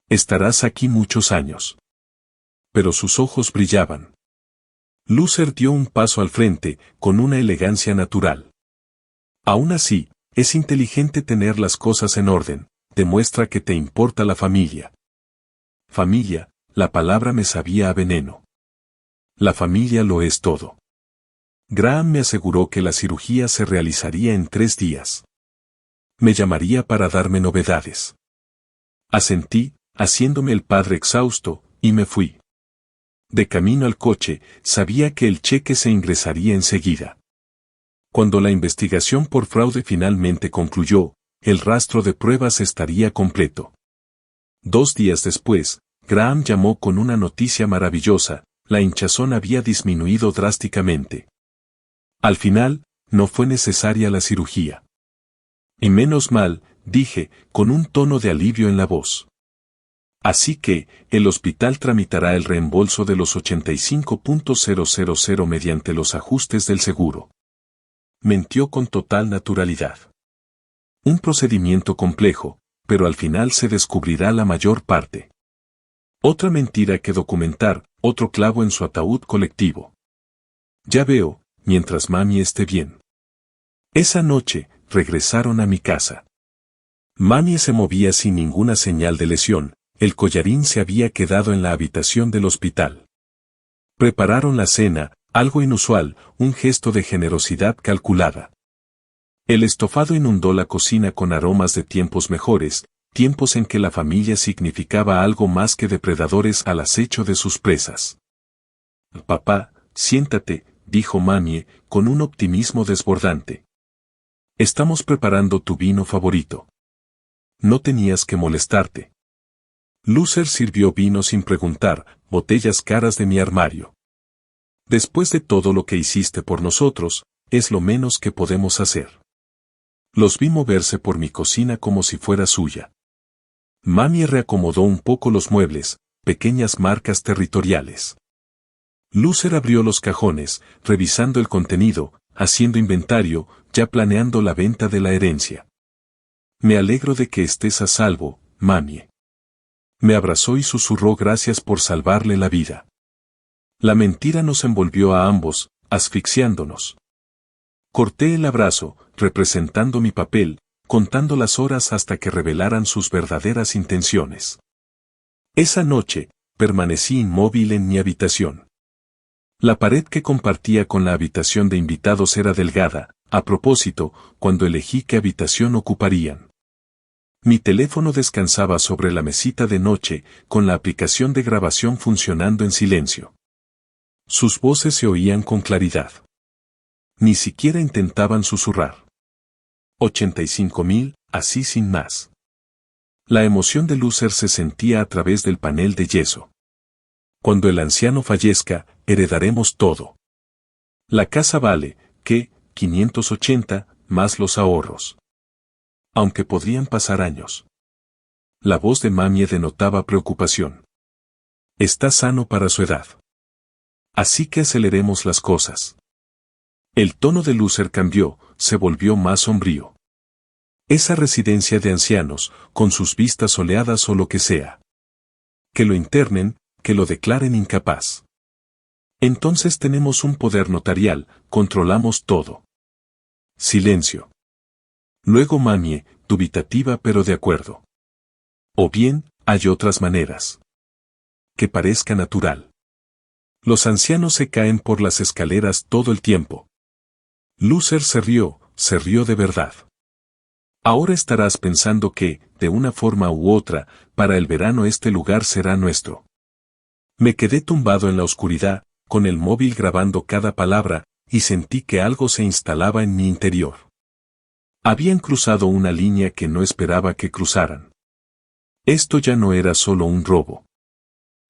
A: Estarás aquí muchos años. Pero sus ojos brillaban. Loser dio un paso al frente, con una elegancia natural. Aún así, es inteligente tener las cosas en orden, demuestra que te importa la familia. familia, la palabra me sabía a veneno. La familia lo es todo. Graham me aseguró que la cirugía se realizaría en 3 días. Me llamaría para darme novedades. Asentí, haciéndome el padre exhausto, y me fui. De camino al coche, sabía que el cheque se ingresaría enseguida. Cuando la investigación por fraude finalmente concluyó, el rastro de pruebas estaría completo. 2 días después, Graham llamó con una noticia maravillosa: la hinchazón había disminuido drásticamente. Al final, no fue necesaria la cirugía. Y menos mal, dije, con un tono de alivio en la voz. Así que, el hospital tramitará el reembolso de los 85.000 mediante los ajustes del seguro. Mentió con total naturalidad. Un procedimiento complejo, pero al final se descubrirá la mayor parte. Otra mentira que documentar, otro clavo en su ataúd colectivo. Ya veo, mientras mami esté bien. Esa noche, regresaron a mi casa. Mami se movía sin ninguna señal de lesión, el collarín se había quedado en la habitación del hospital. Prepararon la cena, algo inusual, un gesto de generosidad calculada. El estofado inundó la cocina con aromas de tiempos mejores, tiempos en que la familia significaba algo más que depredadores al acecho de sus presas. Papá, siéntate, dijo mami, con un optimismo desbordante. Estamos preparando tu vino favorito. No tenías que molestarte. Loser sirvió vino sin preguntar, botellas caras de mi armario. Después de todo lo que hiciste por nosotros, es lo menos que podemos hacer. Los vi moverse por mi cocina como si fuera suya. Mami reacomodó un poco los muebles, pequeñas marcas territoriales. Loser abrió los cajones, revisando el contenido, haciendo inventario, ya planeando la venta de la herencia. Me alegro de que estés a salvo, mami. Me abrazó y susurró gracias por salvarle la vida. La mentira nos envolvió a ambos, asfixiándonos. Corté el abrazo, representando mi papel, contando las horas hasta que revelaran sus verdaderas intenciones. Esa noche, permanecí inmóvil en mi habitación. La pared que compartía con la habitación de invitados era delgada, a propósito, cuando elegí qué habitación ocuparían. Mi teléfono descansaba sobre la mesita de noche, con la aplicación de grabación funcionando en silencio. Sus voces se oían con claridad. Ni siquiera intentaban susurrar. 85.000, así sin más. La emoción de Loser se sentía a través del panel de yeso. Cuando el anciano fallezca, heredaremos todo. La casa vale, ¿qué? 580, más los ahorros. Aunque podrían pasar años. La voz de mami denotaba preocupación. Está sano para su edad. Así que aceleremos las cosas. El tono de Loser cambió, se volvió más sombrío. Esa residencia de ancianos, con sus vistas soleadas o lo que sea. Que lo internen, que lo declaren incapaz. Entonces tenemos un poder notarial, controlamos todo. Silencio. Luego mami, dubitativa pero de acuerdo. O bien, hay otras maneras. Que parezca natural. Los ancianos se caen por las escaleras todo el tiempo. Loser se rió de verdad. Ahora estarás pensando que, de una forma u otra, para el verano este lugar será nuestro. Me quedé tumbado en la oscuridad, con el móvil grabando cada palabra, y sentí que algo se instalaba en mi interior. Habían cruzado una línea que no esperaba que cruzaran. Esto ya no era solo un robo.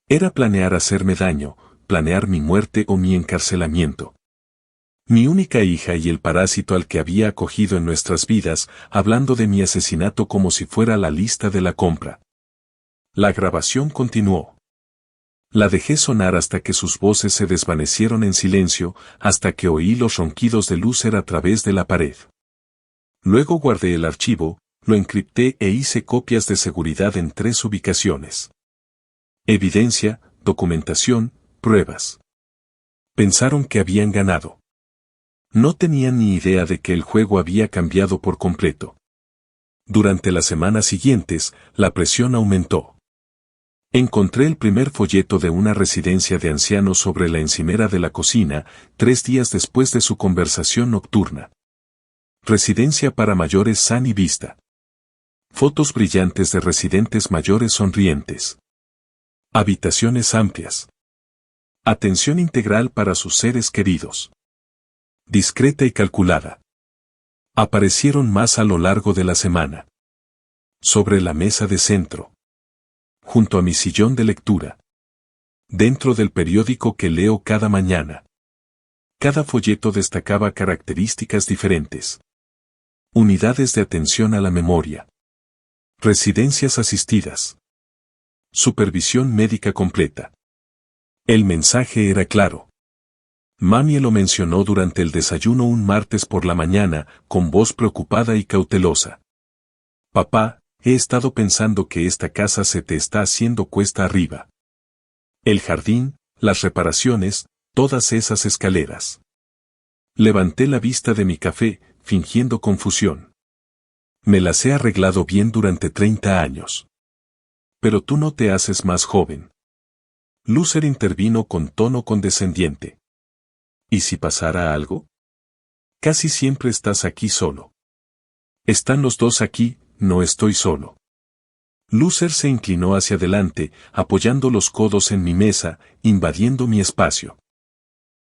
A: Era planear hacerme daño, planear mi muerte o mi encarcelamiento. Mi única hija y el parásito al que había acogido en nuestras vidas, hablando de mi asesinato como si fuera la lista de la compra. La grabación continuó. La dejé sonar hasta que sus voces se desvanecieron en silencio, hasta que oí los ronquidos de Loser a través de la pared. Luego guardé el archivo, lo encripté e hice copias de seguridad en 3 ubicaciones. Evidencia, documentación, pruebas. Pensaron que habían ganado. No tenían ni idea de que el juego había cambiado por completo. Durante las semanas siguientes, la presión aumentó. Encontré el primer folleto de una residencia de ancianos sobre la encimera de la cocina, 3 días después de su conversación nocturna. Residencia para mayores San y Vista. Fotos brillantes de residentes mayores sonrientes. Habitaciones amplias. Atención integral para sus seres queridos. Discreta y calculada. Aparecieron más a lo largo de la semana. Sobre la mesa de centro. Junto a mi sillón de lectura. Dentro del periódico que leo cada mañana. Cada folleto destacaba características diferentes. Unidades de atención a la memoria. Residencias asistidas. Supervisión médica completa. El mensaje era claro. Mami lo mencionó durante el desayuno un martes por la mañana, con voz preocupada y cautelosa. Papá, he estado pensando que esta casa se te está haciendo cuesta arriba. El jardín, las reparaciones, todas esas escaleras. Levanté la vista de mi café, fingiendo confusión. Me las he arreglado bien durante 30 años. Pero tú no te haces más joven. Lucer intervino con tono condescendiente. ¿Y si pasara algo? Casi siempre estás aquí solo. Están los dos aquí, no estoy solo. Lucer se inclinó hacia adelante, apoyando los codos en mi mesa, invadiendo mi espacio.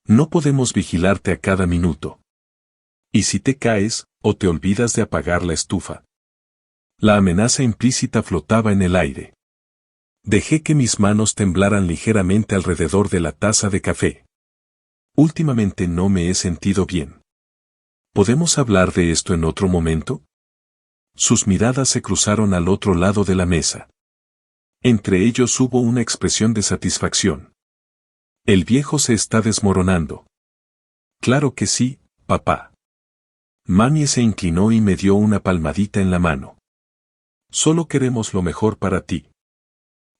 A: No podemos vigilarte a cada minuto. ¿Y si te caes, o te olvidas de apagar la estufa? La amenaza implícita flotaba en el aire. Dejé que mis manos temblaran ligeramente alrededor de la taza de café. Últimamente no me he sentido bien. ¿Podemos hablar de esto en otro momento? Sus miradas se cruzaron al otro lado de la mesa. Entre ellos hubo una expresión de satisfacción. El viejo se está desmoronando. Claro que sí, papá. Mami se inclinó y me dio una palmadita en la mano. Solo queremos lo mejor para ti.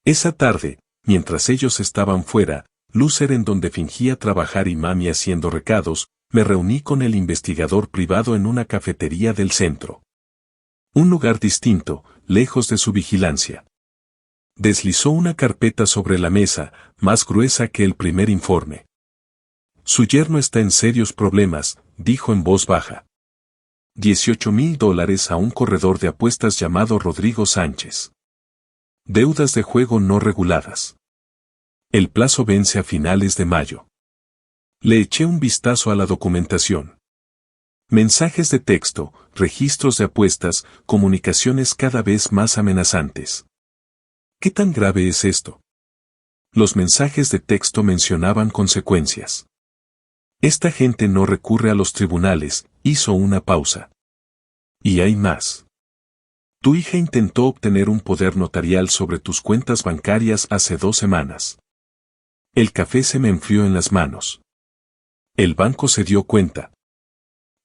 A: Esa tarde, mientras ellos estaban fuera, Lucer en donde fingía trabajar y Mami haciendo recados, me reuní con el investigador privado en una cafetería del centro. Un lugar distinto, lejos de su vigilancia. Deslizó una carpeta sobre la mesa, más gruesa que el primer informe. Su yerno está en serios problemas, dijo en voz baja. $18,000 a un corredor de apuestas llamado Rodrigo Sánchez. Deudas de juego no reguladas. El plazo vence a finales de mayo. Le eché un vistazo a la documentación. Mensajes de texto, registros de apuestas, comunicaciones cada vez más amenazantes. ¿Qué tan grave es esto? Los mensajes de texto mencionaban consecuencias. Esta gente no recurre a los tribunales, hizo una pausa. Y hay más. Tu hija intentó obtener un poder notarial sobre tus cuentas bancarias hace 2 semanas. El café se me enfrió en las manos. El banco se dio cuenta.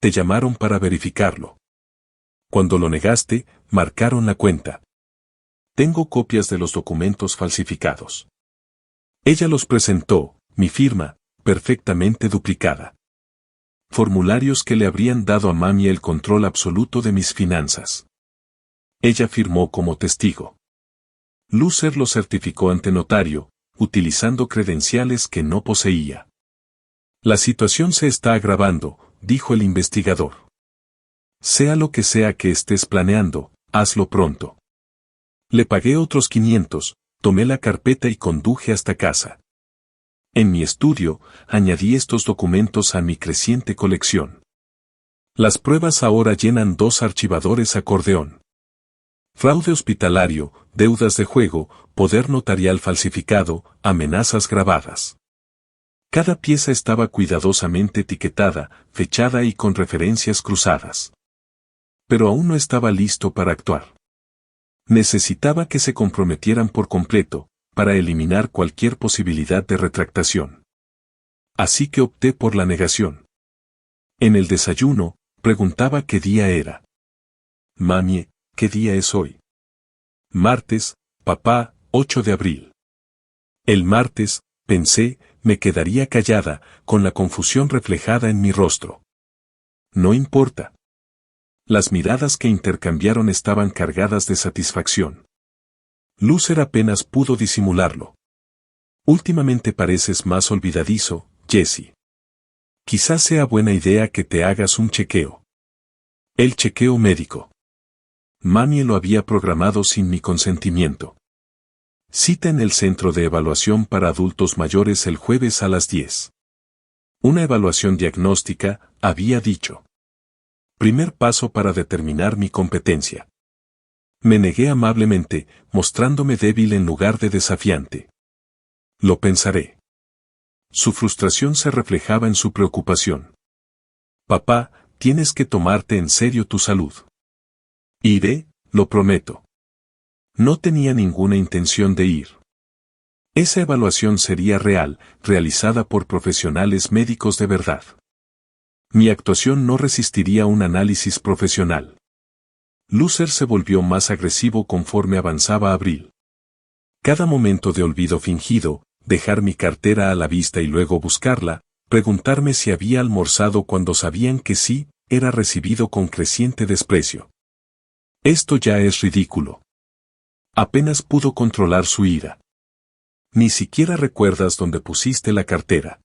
A: Te llamaron para verificarlo. Cuando lo negaste, marcaron la cuenta. Tengo copias de los documentos falsificados. Ella los presentó, mi firma, perfectamente duplicada. Formularios que le habrían dado a Mami el control absoluto de mis finanzas. Ella firmó como testigo. Lucer lo certificó ante notario, utilizando credenciales que no poseía. La situación se está agravando, dijo el investigador. Sea lo que sea que estés planeando, hazlo pronto. Le pagué otros 500, tomé la carpeta y conduje hasta casa. En mi estudio, añadí estos documentos a mi creciente colección. Las pruebas ahora llenan 2 archivadores acordeón. Fraude hospitalario, deudas de juego, poder notarial falsificado, amenazas grabadas. Cada pieza estaba cuidadosamente etiquetada, fechada y con referencias cruzadas. Pero aún no estaba listo para actuar. Necesitaba que se comprometieran por completo, para eliminar cualquier posibilidad de retractación. Así que opté por la negación. En el desayuno, preguntaba qué día era. Mami, ¿qué día es hoy? Martes, papá, 8 de abril. El martes, pensé, me quedaría callada, con la confusión reflejada en mi rostro. No importa. Las miradas que intercambiaron estaban cargadas de satisfacción. Lucer apenas pudo disimularlo. Últimamente pareces más olvidadizo, Jesse. Quizás sea buena idea que te hagas un chequeo. El chequeo médico. Mami lo había programado sin mi consentimiento. Cita en el Centro de Evaluación para Adultos Mayores el jueves a las 10. Una evaluación diagnóstica, había dicho. Primer paso para determinar mi competencia. Me negué amablemente, mostrándome débil en lugar de desafiante. Lo pensaré. Su frustración se reflejaba en su preocupación. Papá, tienes que tomarte en serio tu salud. Iré, lo prometo. No tenía ninguna intención de ir. Esa evaluación sería real, realizada por profesionales médicos de verdad. Mi actuación no resistiría un análisis profesional. Lucer se volvió más agresivo conforme avanzaba abril. Cada momento de olvido fingido, dejar mi cartera a la vista y luego buscarla, preguntarme si había almorzado cuando sabían que sí, era recibido con creciente desprecio. Esto ya es ridículo. Apenas pudo controlar su ira. Ni siquiera recuerdas dónde pusiste la cartera.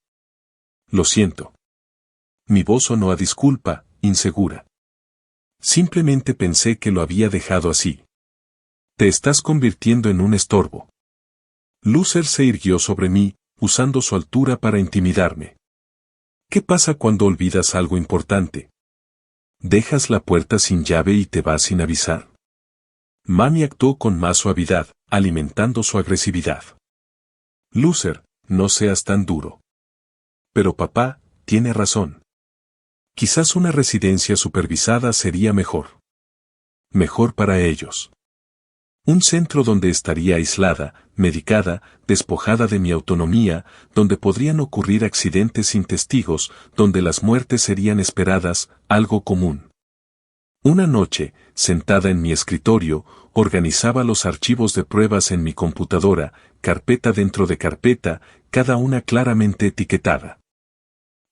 A: Lo siento. Mi voz sonó a disculpa, insegura. Simplemente pensé que lo había dejado así. Te estás convirtiendo en un estorbo. Lucer se irguió sobre mí, usando su altura para intimidarme. ¿Qué pasa cuando olvidas algo importante? ¿Dejas la puerta sin llave y te vas sin avisar? Mami actuó con más suavidad, alimentando su agresividad. Lucer, no seas tan duro. Pero papá, tiene razón. Quizás una residencia supervisada sería mejor. Mejor para ellos. Un centro donde estaría aislada, medicada, despojada de mi autonomía, donde podrían ocurrir accidentes sin testigos, donde las muertes serían esperadas, algo común. Una noche, sentada en mi escritorio, organizaba los archivos de pruebas en mi computadora, carpeta dentro de carpeta, cada una claramente etiquetada.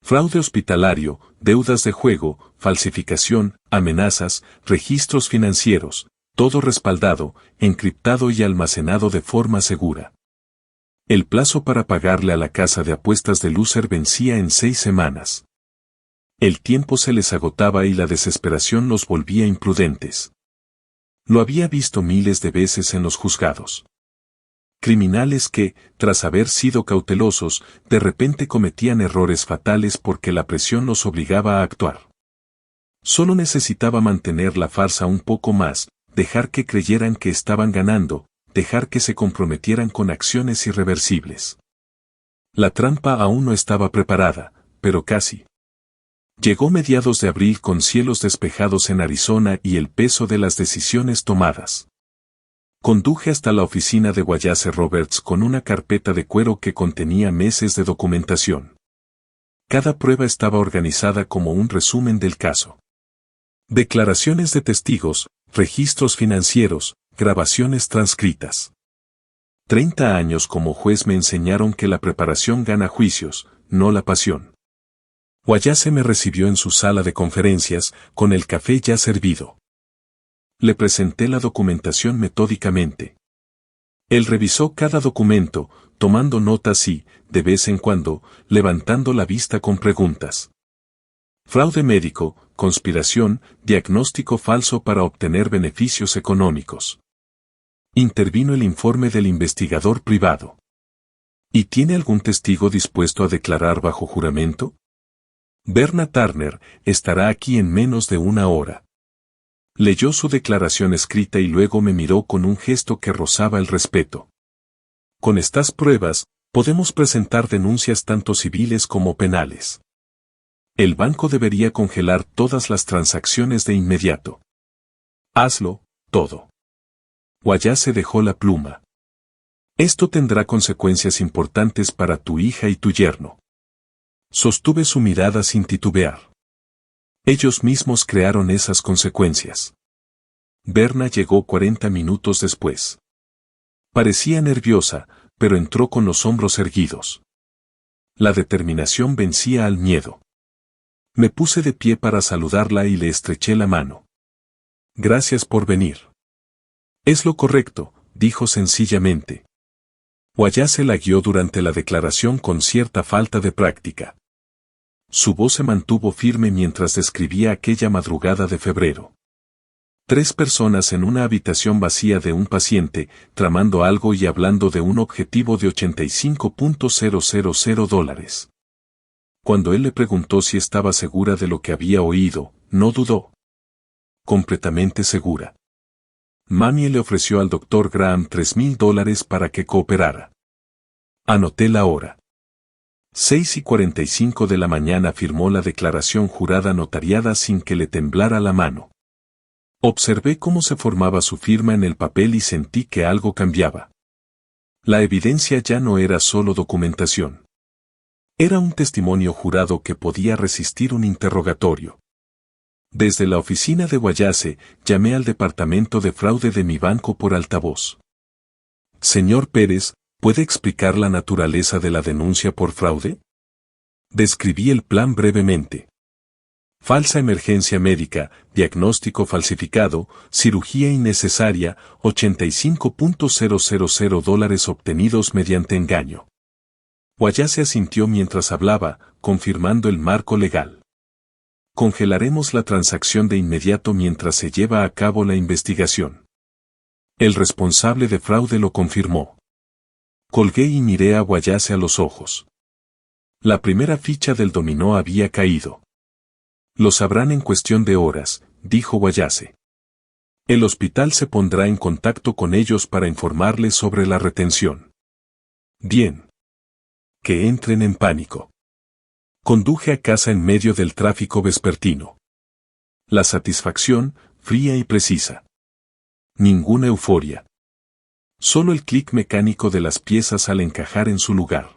A: Fraude hospitalario, deudas de juego, falsificación, amenazas, registros financieros, todo respaldado, encriptado y almacenado de forma segura. El plazo para pagarle a la casa de apuestas de Lucer vencía en 6 semanas. El tiempo se les agotaba y la desesperación los volvía imprudentes. Lo había visto miles de veces en los juzgados. Criminales que, tras haber sido cautelosos, de repente cometían errores fatales porque la presión los obligaba a actuar. Solo necesitaba mantener la farsa un poco más, dejar que creyeran que estaban ganando, dejar que se comprometieran con acciones irreversibles. La trampa aún no estaba preparada, pero casi. Llegó mediados de abril con cielos despejados en Arizona y el peso de las decisiones tomadas. Conduje hasta la oficina de Wallace Roberts con una carpeta de cuero que contenía meses de documentación. Cada prueba estaba organizada como un resumen del caso. Declaraciones de testigos, registros financieros, grabaciones transcritas. 30 años como juez me enseñaron que la preparación gana juicios, no la pasión. Wallace me recibió en su sala de conferencias, con el café ya servido. Le presenté la documentación metódicamente. Él revisó cada documento, tomando notas y, de vez en cuando, levantando la vista con preguntas. Fraude médico, conspiración, diagnóstico falso para obtener beneficios económicos. Intervino el informe del investigador privado. ¿Y tiene algún testigo dispuesto a declarar bajo juramento? Berna Turner estará aquí en menos de 1 hora. Leyó su declaración escrita y luego me miró con un gesto que rozaba el respeto. Con estas pruebas, podemos presentar denuncias tanto civiles como penales. El banco debería congelar todas las transacciones de inmediato. Hazlo, todo. Wallace dejó la pluma. Esto tendrá consecuencias importantes para tu hija y tu yerno. Sostuve su mirada sin titubear. Ellos mismos crearon esas consecuencias. Berna llegó 40 minutos después. Parecía nerviosa, pero entró con los hombros erguidos. La determinación vencía al miedo. Me puse de pie para saludarla y le estreché la mano. Gracias por venir. Es lo correcto, dijo sencillamente. Guayase la guió durante la declaración con cierta falta de práctica. Su voz se mantuvo firme mientras describía aquella madrugada de febrero. 3 personas en una habitación vacía de un paciente, tramando algo y hablando de un objetivo de $85,000. Cuando él le preguntó si estaba segura de lo que había oído, no dudó. Completamente segura. Mami le ofreció al Dr. Graham $3,000 para que cooperara. Anoté la hora. 6:45 de la mañana firmó la declaración jurada notariada sin que le temblara la mano. Observé cómo se formaba su firma en el papel y sentí que algo cambiaba. La evidencia ya no era solo documentación. Era un testimonio jurado que podía resistir un interrogatorio. Desde la oficina de Guayase, llamé al departamento de fraude de mi banco por altavoz. Señor Pérez, ¿puede explicar la naturaleza de la denuncia por fraude? Describí el plan brevemente. Falsa emergencia médica, diagnóstico falsificado, cirugía innecesaria, $85,000 obtenidos mediante engaño. Guayase asintió mientras hablaba, confirmando el marco legal. Congelaremos la transacción de inmediato mientras se lleva a cabo la investigación. El responsable de fraude lo confirmó. Colgué y miré a Guayase a los ojos. La primera ficha del dominó había caído. Lo sabrán en cuestión de horas, dijo Guayase. El hospital se pondrá en contacto con ellos para informarles sobre la retención. Bien. Que entren en pánico. Conduje a casa en medio del tráfico vespertino. La satisfacción, fría y precisa. Ninguna euforia. Solo el clic mecánico de las piezas al encajar en su lugar.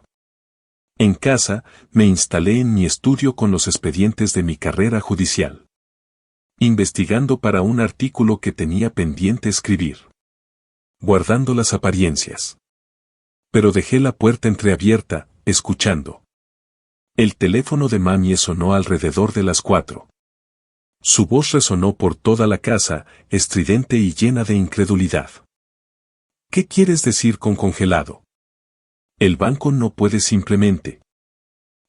A: En casa, me instalé en mi estudio con los expedientes de mi carrera judicial. Investigando para un artículo que tenía pendiente escribir. Guardando las apariencias. Pero dejé la puerta entreabierta, escuchando. El teléfono de mami sonó alrededor de las 4. Su voz resonó por toda la casa, estridente y llena de incredulidad. ¿Qué quieres decir con congelado? El banco no puede simplemente.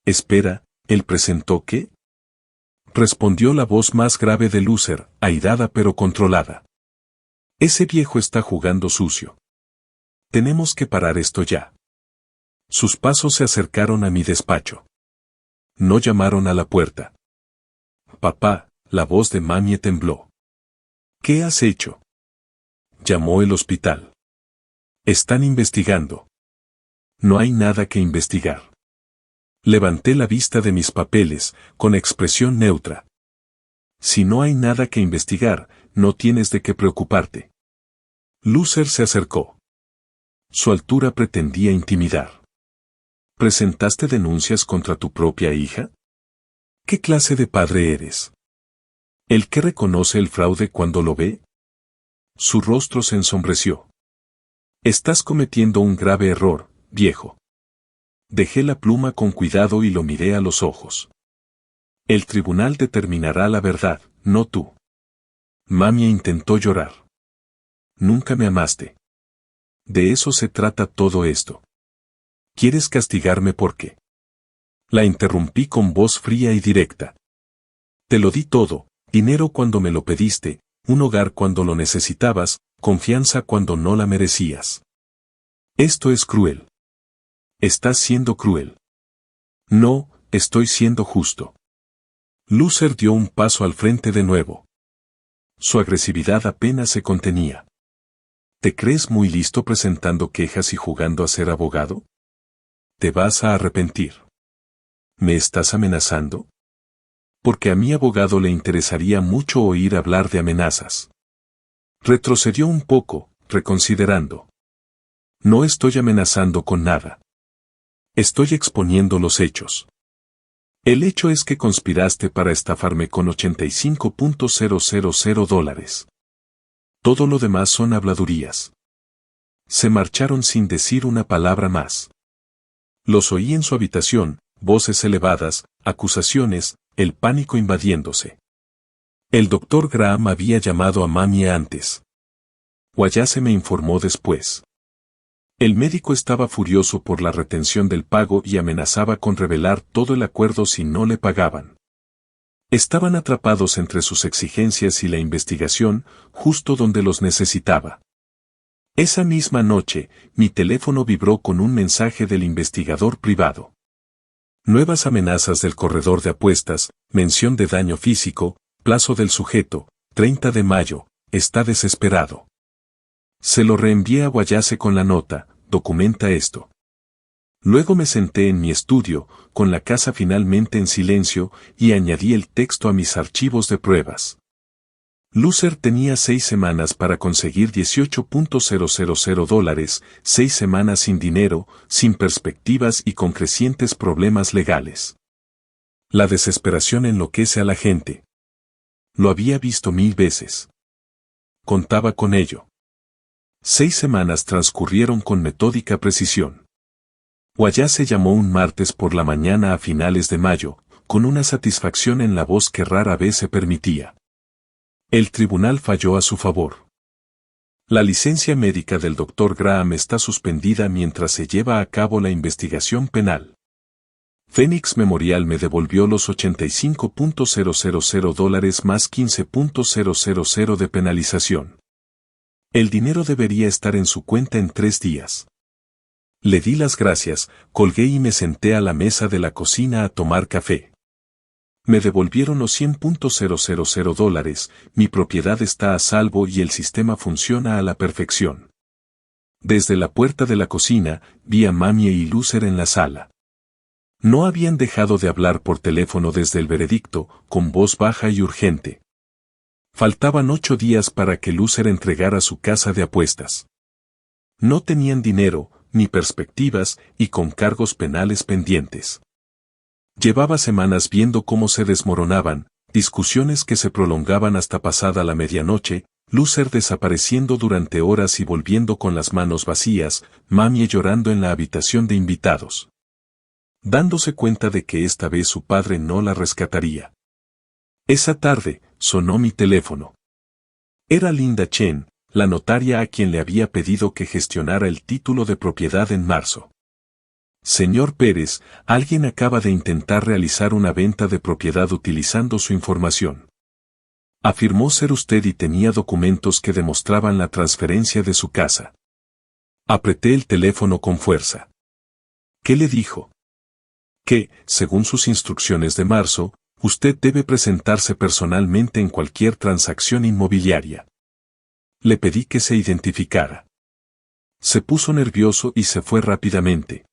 A: Espera, ¿él presentó qué? Respondió la voz más grave de Lucer, airada pero controlada. Ese viejo está jugando sucio. Tenemos que parar esto ya. Sus pasos se acercaron a mi despacho. No llamaron a la puerta. Papá, la voz de mami tembló. ¿Qué has hecho? Llamó el hospital. Están investigando. No hay nada que investigar. Levanté la vista de mis papeles, con expresión neutra. Si no hay nada que investigar, no tienes de qué preocuparte. Lucer se acercó. Su altura pretendía intimidar. ¿Presentaste denuncias contra tu propia hija? ¿Qué clase de padre eres? ¿El que reconoce el fraude cuando lo ve? Su rostro se ensombreció. Estás cometiendo un grave error, viejo. Dejé la pluma con cuidado y lo miré a los ojos. El tribunal determinará la verdad, no tú. Mami intentó llorar. Nunca me amaste. De eso se trata todo esto. ¿Quieres castigarme por qué? La interrumpí con voz fría y directa. Te lo di todo, dinero cuando me lo pediste, un hogar cuando lo necesitabas, confianza cuando no la merecías. Esto es cruel. Estás siendo cruel. No, estoy siendo justo. Lucer dio un paso al frente de nuevo. Su agresividad apenas se contenía. ¿Te crees muy listo presentando quejas y jugando a ser abogado? Te vas a arrepentir. ¿Me estás amenazando? Porque a mi abogado le interesaría mucho oír hablar de amenazas. Retrocedió un poco, reconsiderando. No estoy amenazando con nada. Estoy exponiendo los hechos. El hecho es que conspiraste para estafarme con $85,000. Todo lo demás son habladurías. Se marcharon sin decir una palabra más. Los oí en su habitación, voces elevadas, acusaciones, el pánico invadiéndose. El Dr. Graham había llamado a mami antes. Guayase me informó después. El médico estaba furioso por la retención del pago y amenazaba con revelar todo el acuerdo si no le pagaban. Estaban atrapados entre sus exigencias y la investigación, justo donde los necesitaba. Esa misma noche, mi teléfono vibró con un mensaje del investigador privado. Nuevas amenazas del corredor de apuestas, mención de daño físico, plazo del sujeto, 30 de mayo, está desesperado. Se lo reenvié a Guayase con la nota, documenta esto. Luego me senté en mi estudio, con la casa finalmente en silencio, y añadí el texto a mis archivos de pruebas. Loser tenía 6 semanas para conseguir $18,000, 6 semanas sin dinero, sin perspectivas y con crecientes problemas legales. La desesperación enloquece a la gente. Lo había visto 1000 veces. Contaba con ello. 6 semanas transcurrieron con metódica precisión. Guayase llamó un martes por la mañana a finales de mayo, con una satisfacción en la voz que rara vez se permitía. El tribunal falló a su favor. La licencia médica del Dr. Graham está suspendida mientras se lleva a cabo la investigación penal. Phoenix Memorial me devolvió los $85,000 más $15,000 de penalización. El dinero debería estar en su cuenta en 3 días. Le di las gracias, colgué y me senté a la mesa de la cocina a tomar café. Me devolvieron los $100,000, mi propiedad está a salvo y el sistema funciona a la perfección. Desde la puerta de la cocina, vi a Mami y Loser en la sala. No habían dejado de hablar por teléfono desde el veredicto, con voz baja y urgente. Faltaban 8 días para que Loser entregara su casa de apuestas. No tenían dinero, ni perspectivas, y con cargos penales pendientes. Llevaba semanas viendo cómo se desmoronaban, discusiones que se prolongaban hasta pasada la medianoche, Loser desapareciendo durante horas y volviendo con las manos vacías, Mami llorando en la habitación de invitados. Dándose cuenta de que esta vez su padre no la rescataría. Esa tarde, sonó mi teléfono. Era Linda Chen, la notaria a quien le había pedido que gestionara el título de propiedad en marzo. Señor Pérez, alguien acaba de intentar realizar una venta de propiedad utilizando su información. Afirmó ser usted y tenía documentos que demostraban la transferencia de su casa. Apreté el teléfono con fuerza. ¿Qué le dijo? Que, según sus instrucciones de marzo, usted debe presentarse personalmente en cualquier transacción inmobiliaria. Le pedí que se identificara. Se puso nervioso y se fue rápidamente.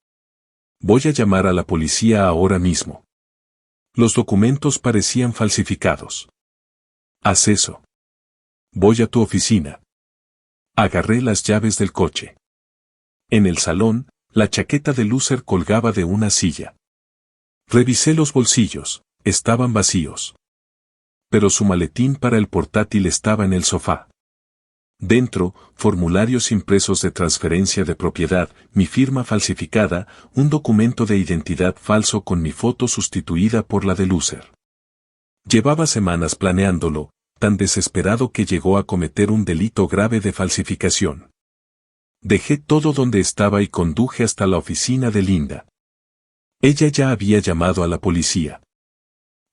A: Voy a llamar a la policía ahora mismo. Los documentos parecían falsificados. Haz eso. Voy a tu oficina. Agarré las llaves del coche. En el salón, la chaqueta de Loser colgaba de una silla. Revisé los bolsillos, estaban vacíos. Pero su maletín para el portátil estaba en el sofá. Dentro, formularios impresos de transferencia de propiedad, mi firma falsificada, un documento de identidad falso con mi foto sustituida por la de Loser. Llevaba semanas planeándolo, tan desesperado que llegó a cometer un delito grave de falsificación. Dejé todo donde estaba y conduje hasta la oficina de Linda. Ella ya había llamado a la policía.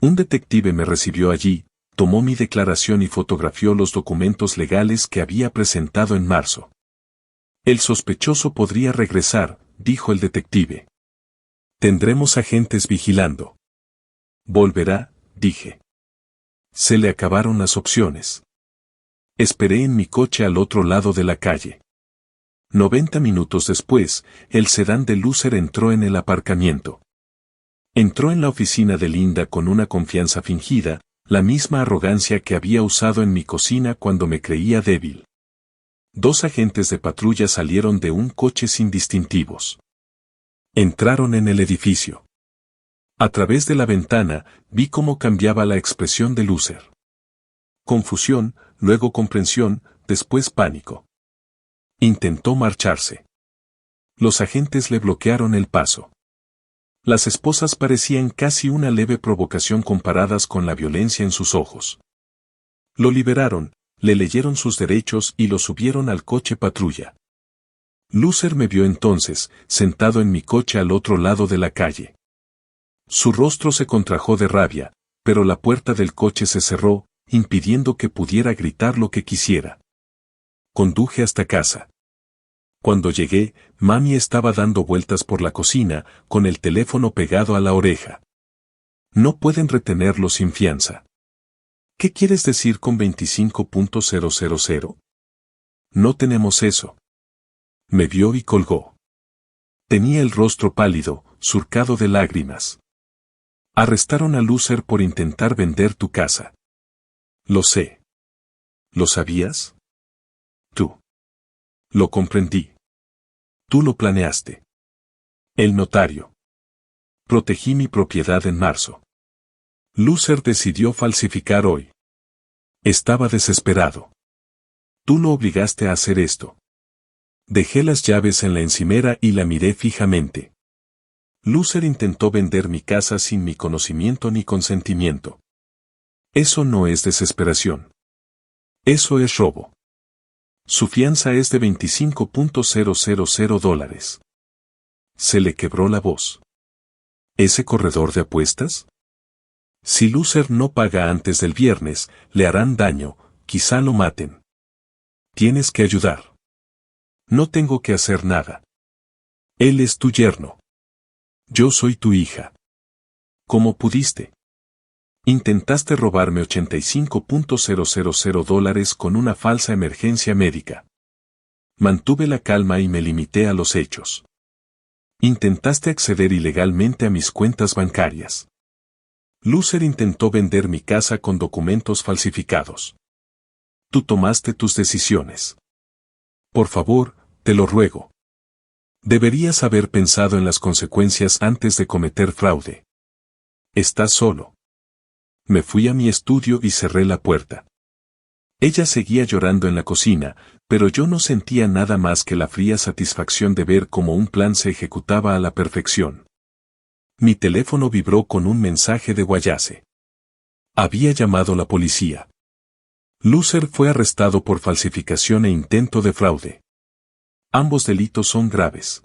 A: Un detective me recibió allí, tomó mi declaración y fotografió los documentos legales que había presentado en marzo. El sospechoso podría regresar, dijo el detective. Tendremos agentes vigilando. Volverá, dije. Se le acabaron las opciones. Esperé en mi coche al otro lado de la calle. 90 minutos después, el sedán de Loser entró en el aparcamiento. Entró en la oficina de Linda con una confianza fingida, la misma arrogancia que había usado en mi cocina cuando me creía débil. 2 agentes de patrulla salieron de un coche sin distintivos. Entraron en el edificio. A través de la ventana, vi cómo cambiaba la expresión de Loser. Confusión, luego comprensión, después pánico. Intentó marcharse. Los agentes le bloquearon el paso. Las esposas parecían casi una leve provocación comparadas con la violencia en sus ojos. Lo liberaron, Le leyeron sus derechos y lo subieron al coche patrulla. Lucer me vio entonces, sentado en mi coche al otro lado de la calle. Su rostro se contrajo de rabia, pero la puerta del coche se cerró, impidiendo que pudiera gritar lo que quisiera. Conduje hasta casa. Cuando llegué, mami estaba dando vueltas por la cocina, con el teléfono pegado a la oreja. No pueden retenerlo sin fianza. ¿Qué quieres decir con 25.000? No tenemos eso. Me vio y colgó. Tenía el rostro pálido, surcado de lágrimas. Arrestaron a Lucer por intentar vender tu casa. Lo sé. ¿Lo sabías? Tú. Lo comprendí. Tú lo planeaste. El notario. Protegí mi propiedad en marzo. Lucer decidió falsificar hoy. Estaba desesperado. Tú lo obligaste a hacer esto. Dejé las llaves en la encimera y la miré fijamente. Lucer intentó vender mi casa sin mi conocimiento ni consentimiento. Eso no es desesperación. Eso es robo. Su fianza es de $25.000. Se le quebró la voz. ¿Ese corredor de apuestas? Si Lucer no paga antes del viernes, le harán daño, quizá lo maten. Tienes que ayudar. No tengo que hacer nada. Él es tu yerno. Yo soy tu hija. ¿Cómo pudiste? Intentaste robarme $85.000 con una falsa emergencia médica. Mantuve la calma y me limité a los hechos. Intentaste acceder ilegalmente a mis cuentas bancarias. Lucer intentó vender mi casa con documentos falsificados. Tú tomaste tus decisiones. Por favor, te lo ruego. Deberías haber pensado en las consecuencias antes de cometer fraude. Estás solo. Me fui a mi estudio y cerré la puerta. Ella seguía llorando en la cocina, pero yo no sentía nada más que la fría satisfacción de ver cómo un plan se ejecutaba a la perfección. Mi teléfono vibró con un mensaje de Guayase. Había llamado la policía. Lucer fue arrestado por falsificación e intento de fraude. Ambos delitos son graves.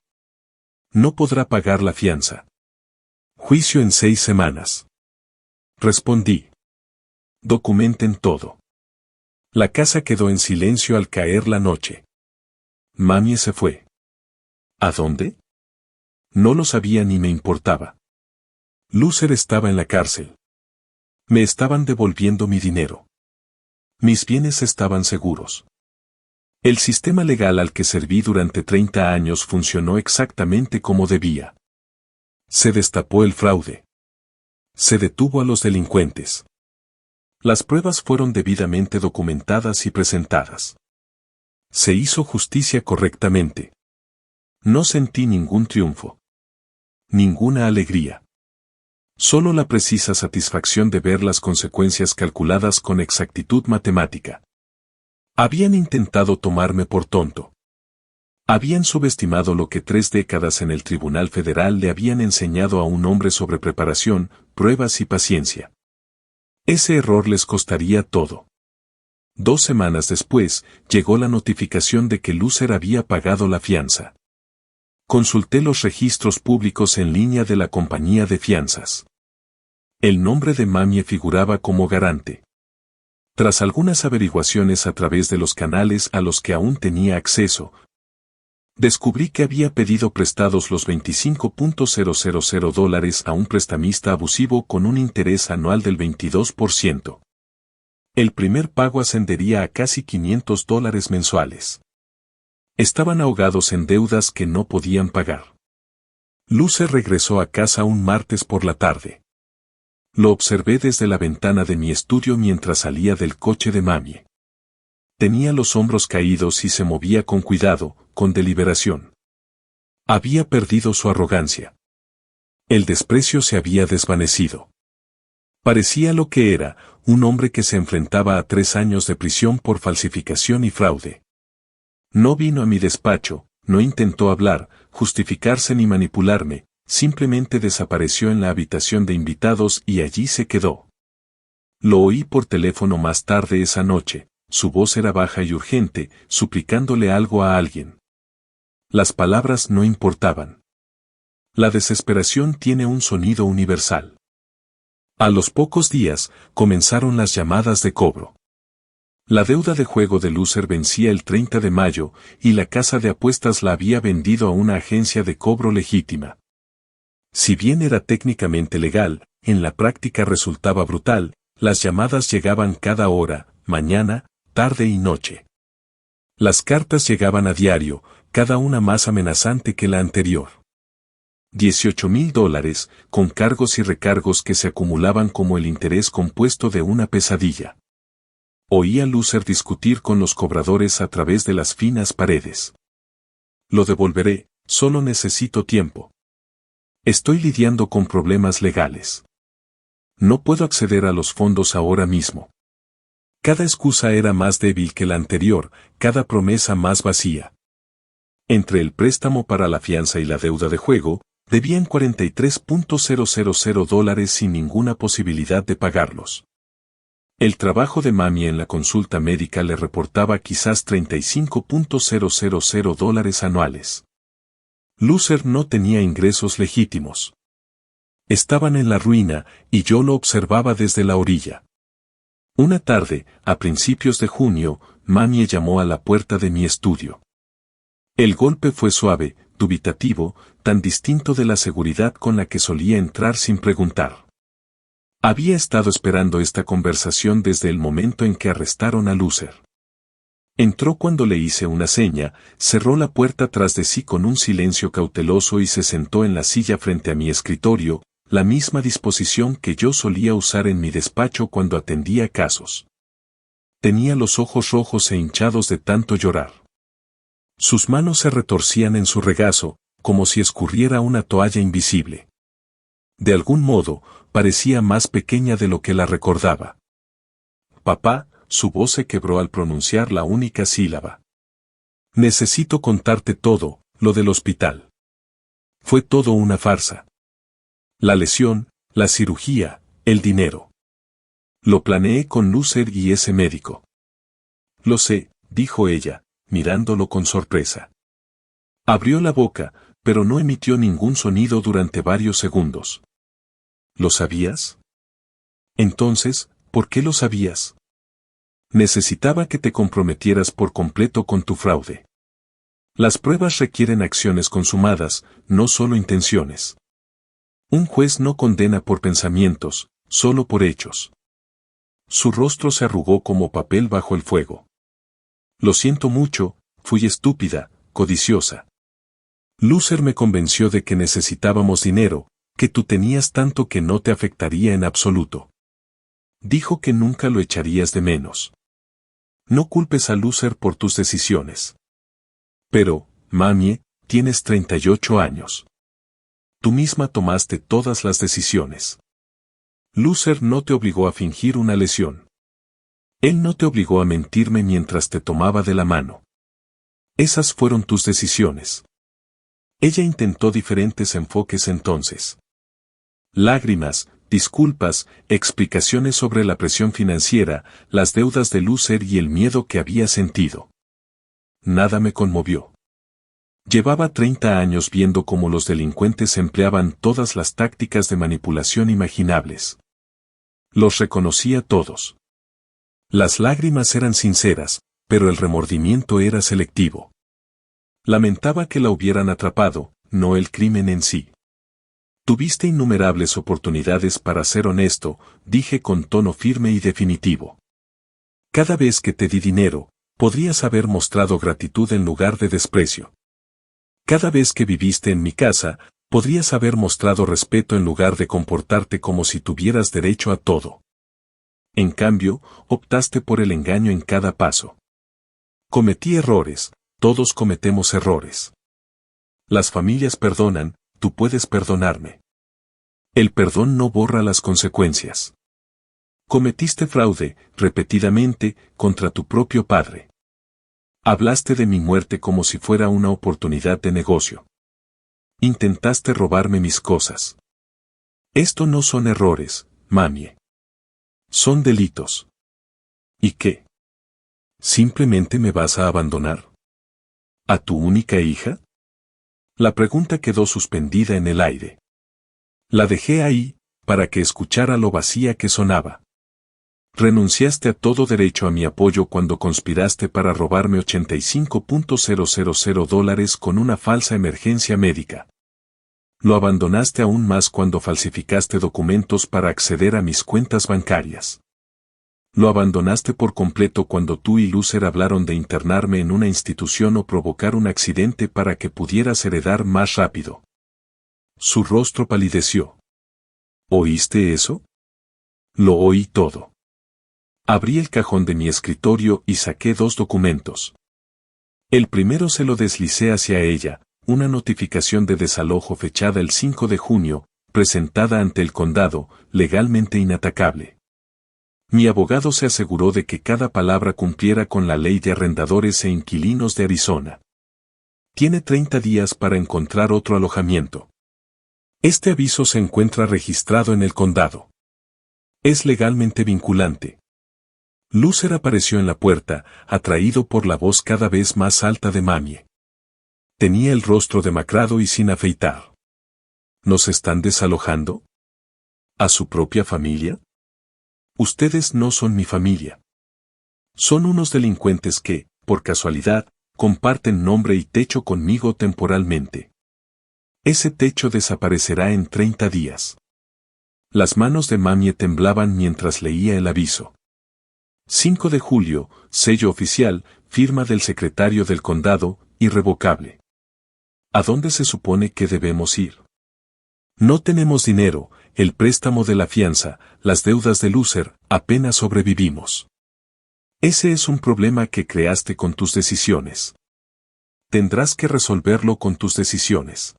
A: No podrá pagar la fianza. Juicio en 6 semanas. Respondí. Documenten todo. La casa quedó en silencio al caer la noche. Mami se fue. ¿A dónde? No lo sabía ni me importaba. Lucer estaba en la cárcel. Me estaban devolviendo mi dinero. Mis bienes estaban seguros. El sistema legal al que serví durante 30 años funcionó exactamente como debía. Se destapó el fraude. Se detuvo a los delincuentes. Las pruebas fueron debidamente documentadas y presentadas. Se hizo justicia correctamente. No sentí ningún triunfo. Ninguna alegría. Solo la precisa satisfacción de ver las consecuencias calculadas con exactitud matemática. Habían intentado tomarme por tonto. Habían subestimado lo que 3 décadas en el Tribunal Federal le habían enseñado a un hombre sobre preparación, pruebas y paciencia. Ese error les costaría todo. 2 semanas después, llegó la notificación de que Lucer había pagado la fianza. Consulté los registros públicos en línea de la compañía de fianzas. El nombre de Mamie figuraba como garante. Tras algunas averiguaciones a través de los canales a los que aún tenía acceso, descubrí que había pedido prestados los $25.000 a un prestamista abusivo con un interés anual del 22%. El primer pago ascendería a casi $500 mensuales. Estaban ahogados en deudas que no podían pagar. Lucer regresó a casa un martes por la tarde. Lo observé desde la ventana de mi estudio mientras salía del coche de Mamie. Tenía los hombros caídos y se movía con cuidado, con deliberación. Había perdido su arrogancia. El desprecio se había desvanecido. Parecía lo que era, un hombre que se enfrentaba a 3 años de prisión por falsificación y fraude. No vino a mi despacho, no intentó hablar, justificarse ni manipularme, simplemente desapareció en la habitación de invitados y allí se quedó. Lo oí por teléfono más tarde esa noche, su voz era baja y urgente, suplicándole algo a alguien. Las palabras no importaban. La desesperación tiene un sonido universal. A los pocos días, comenzaron las llamadas de cobro. La deuda de juego de Loser vencía el 30 de mayo, y la casa de apuestas la había vendido a una agencia de cobro legítima. Si bien era técnicamente legal, en la práctica resultaba brutal, las llamadas llegaban cada hora, mañana, tarde y noche. Las cartas llegaban a diario, cada una más amenazante que la anterior. $18,000, con cargos y recargos que se acumulaban como el interés compuesto de una pesadilla. Oía Loser discutir con los cobradores a través de las finas paredes. Lo devolveré, solo necesito tiempo. Estoy lidiando con problemas legales. No puedo acceder a los fondos ahora mismo. Cada excusa era más débil que la anterior, cada promesa más vacía. Entre el préstamo para la fianza y la deuda de juego, debían $43,000 sin ninguna posibilidad de pagarlos. El trabajo de mami en la consulta médica le reportaba quizás $35,000 anuales. Loser no tenía ingresos legítimos. Estaban en la ruina, y yo lo observaba desde la orilla. Una tarde, a principios de junio, mami llamó a la puerta de mi estudio. El golpe fue suave, dubitativo, tan distinto de la seguridad con la que solía entrar sin preguntar. Había estado esperando esta conversación desde el momento en que arrestaron a Loser. Entró cuando le hice una seña, cerró la puerta tras de sí con un silencio cauteloso y se sentó en la silla frente a mi escritorio, la misma disposición que yo solía usar en mi despacho cuando atendía casos. Tenía los ojos rojos e hinchados de tanto llorar. Sus manos se retorcían en su regazo, como si escurriera una toalla invisible. De algún modo, parecía más pequeña de lo que la recordaba. Papá, su voz se quebró al pronunciar la única sílaba. Necesito contarte todo, lo del hospital. Fue todo una farsa. La lesión, la cirugía, el dinero. Lo planeé con Loser y ese médico. Lo sé, dijo ella, mirándolo con sorpresa. Abrió la boca, pero no emitió ningún sonido durante varios segundos. ¿Lo sabías? Entonces, ¿por qué lo sabías? Necesitaba que te comprometieras por completo con tu fraude. Las pruebas requieren acciones consumadas, no solo intenciones. Un juez no condena por pensamientos, solo por hechos. Su rostro se arrugó como papel bajo el fuego. Lo siento mucho, fui estúpida, codiciosa. Loser me convenció de que necesitábamos dinero, que tú tenías tanto que no te afectaría en absoluto. Dijo que nunca lo echarías de menos. No culpes a Loser por tus decisiones. Pero, mami, tienes 38 años. Tú misma tomaste todas las decisiones. Loser no te obligó a fingir una lesión. Él no te obligó a mentirme mientras te tomaba de la mano. Esas fueron tus decisiones. Ella intentó diferentes enfoques entonces. Lágrimas, disculpas, explicaciones sobre la presión financiera, las deudas de Loser y el miedo que había sentido. Nada me conmovió. Llevaba 30 años viendo cómo los delincuentes empleaban todas las tácticas de manipulación imaginables. Los reconocía todos. Las lágrimas eran sinceras, pero el remordimiento era selectivo. Lamentaba que la hubieran atrapado, no el crimen en sí. Tuviste innumerables oportunidades para ser honesto, dije con tono firme y definitivo. Cada vez que te di dinero, podrías haber mostrado gratitud en lugar de desprecio. Cada vez que viviste en mi casa, podrías haber mostrado respeto en lugar de comportarte como si tuvieras derecho a todo. En cambio, optaste por el engaño en cada paso. Cometí errores, todos cometemos errores. Las familias perdonan, tú puedes perdonarme. El perdón no borra las consecuencias. Cometiste fraude, repetidamente, contra tu propio padre. Hablaste de mi muerte como si fuera una oportunidad de negocio. Intentaste robarme mis cosas. Esto no son errores, mami. Son delitos. ¿Y qué? ¿Simplemente me vas a abandonar? ¿A tu única hija? La pregunta quedó suspendida en el aire. La dejé ahí, para que escuchara lo vacía que sonaba. Renunciaste a todo derecho a mi apoyo cuando conspiraste para robarme $85,000 con una falsa emergencia médica. Lo abandonaste aún más cuando falsificaste documentos para acceder a mis cuentas bancarias. Lo abandonaste por completo cuando tú y Lucer hablaron de internarme en una institución o provocar un accidente para que pudieras heredar más rápido. Su rostro palideció. ¿Oíste eso? Lo oí todo. Abrí el cajón de mi escritorio y saqué 2 documentos. El primero se lo deslicé hacia ella, una notificación de desalojo fechada el 5 de junio, presentada ante el condado, legalmente inatacable. Mi abogado se aseguró de que cada palabra cumpliera con la ley de arrendadores e inquilinos de Arizona. Tiene 30 días para encontrar otro alojamiento. Este aviso se encuentra registrado en el condado. Es legalmente vinculante. Lucer apareció en la puerta, atraído por la voz cada vez más alta de Mamie. Tenía el rostro demacrado y sin afeitar. ¿Nos están desalojando? ¿A su propia familia? Ustedes no son mi familia. Son unos delincuentes que, por casualidad, comparten nombre y techo conmigo temporalmente. Ese techo desaparecerá en 30 días. Las manos de Mamie temblaban mientras leía el aviso. 5 de julio, sello oficial, firma del secretario del condado, irrevocable. ¿A dónde se supone que debemos ir? No tenemos dinero, el préstamo de la fianza, las deudas de Lucer, apenas sobrevivimos. Ese es un problema que creaste con tus decisiones. Tendrás que resolverlo con tus decisiones.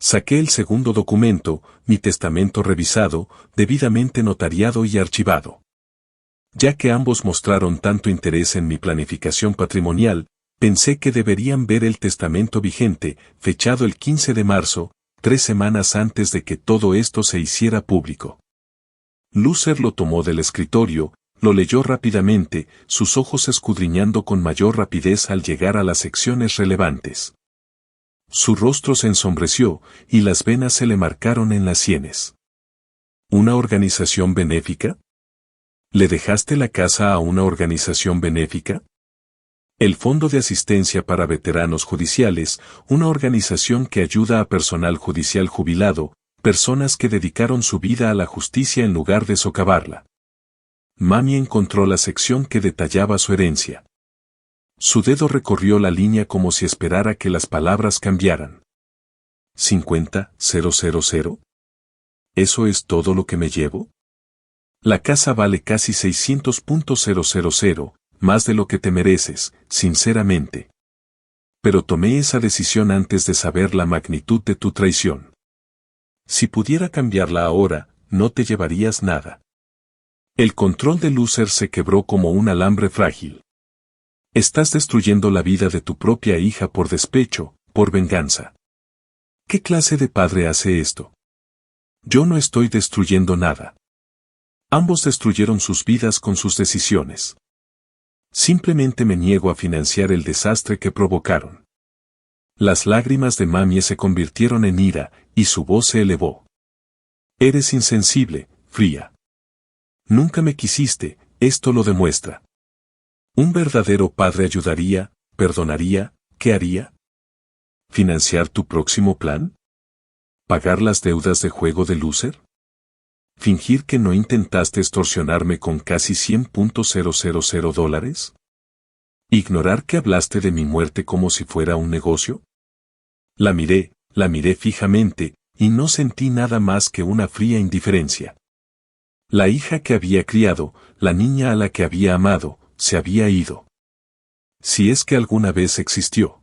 A: Saqué el segundo documento, mi testamento revisado, debidamente notariado y archivado. Ya que ambos mostraron tanto interés en mi planificación patrimonial, pensé que deberían ver el testamento vigente, fechado el 15 de marzo, 3 semanas antes de que todo esto se hiciera público. Lucer lo tomó del escritorio, lo leyó rápidamente, sus ojos escudriñando con mayor rapidez al llegar a las secciones relevantes. Su rostro se ensombreció, y las venas se le marcaron en las sienes. ¿Una organización benéfica? ¿Le dejaste la casa a una organización benéfica? El Fondo de Asistencia para Veteranos Judiciales, una organización que ayuda a personal judicial jubilado, personas que dedicaron su vida a la justicia en lugar de socavarla. Mamie encontró la sección que detallaba su herencia. Su dedo recorrió la línea como si esperara que las palabras cambiaran. 50,000. ¿Eso es todo lo que me llevo? La casa vale casi 600,000, más de lo que te mereces, sinceramente. Pero tomé esa decisión antes de saber la magnitud de tu traición. Si pudiera cambiarla ahora, no te llevarías nada. El control de Lucer se quebró como un alambre frágil. Estás destruyendo la vida de tu propia hija por despecho, por venganza. ¿Qué clase de padre hace esto? Yo no estoy destruyendo nada. Ambos destruyeron sus vidas con sus decisiones. Simplemente me niego a financiar el desastre que provocaron. Las lágrimas de Mamie se convirtieron en ira, y su voz se elevó. Eres insensible, fría. Nunca me quisiste, esto lo demuestra. ¿Un verdadero padre ayudaría, perdonaría, qué haría? ¿Financiar tu próximo plan? ¿Pagar las deudas de juego de Lucer? ¿Fingir que no intentaste extorsionarme con casi $100,000? ¿Ignorar que hablaste de mi muerte como si fuera un negocio? La miré fijamente, y no sentí nada más que una fría indiferencia. La hija que había criado, la niña a la que había amado, se había ido. Si es que alguna vez existió.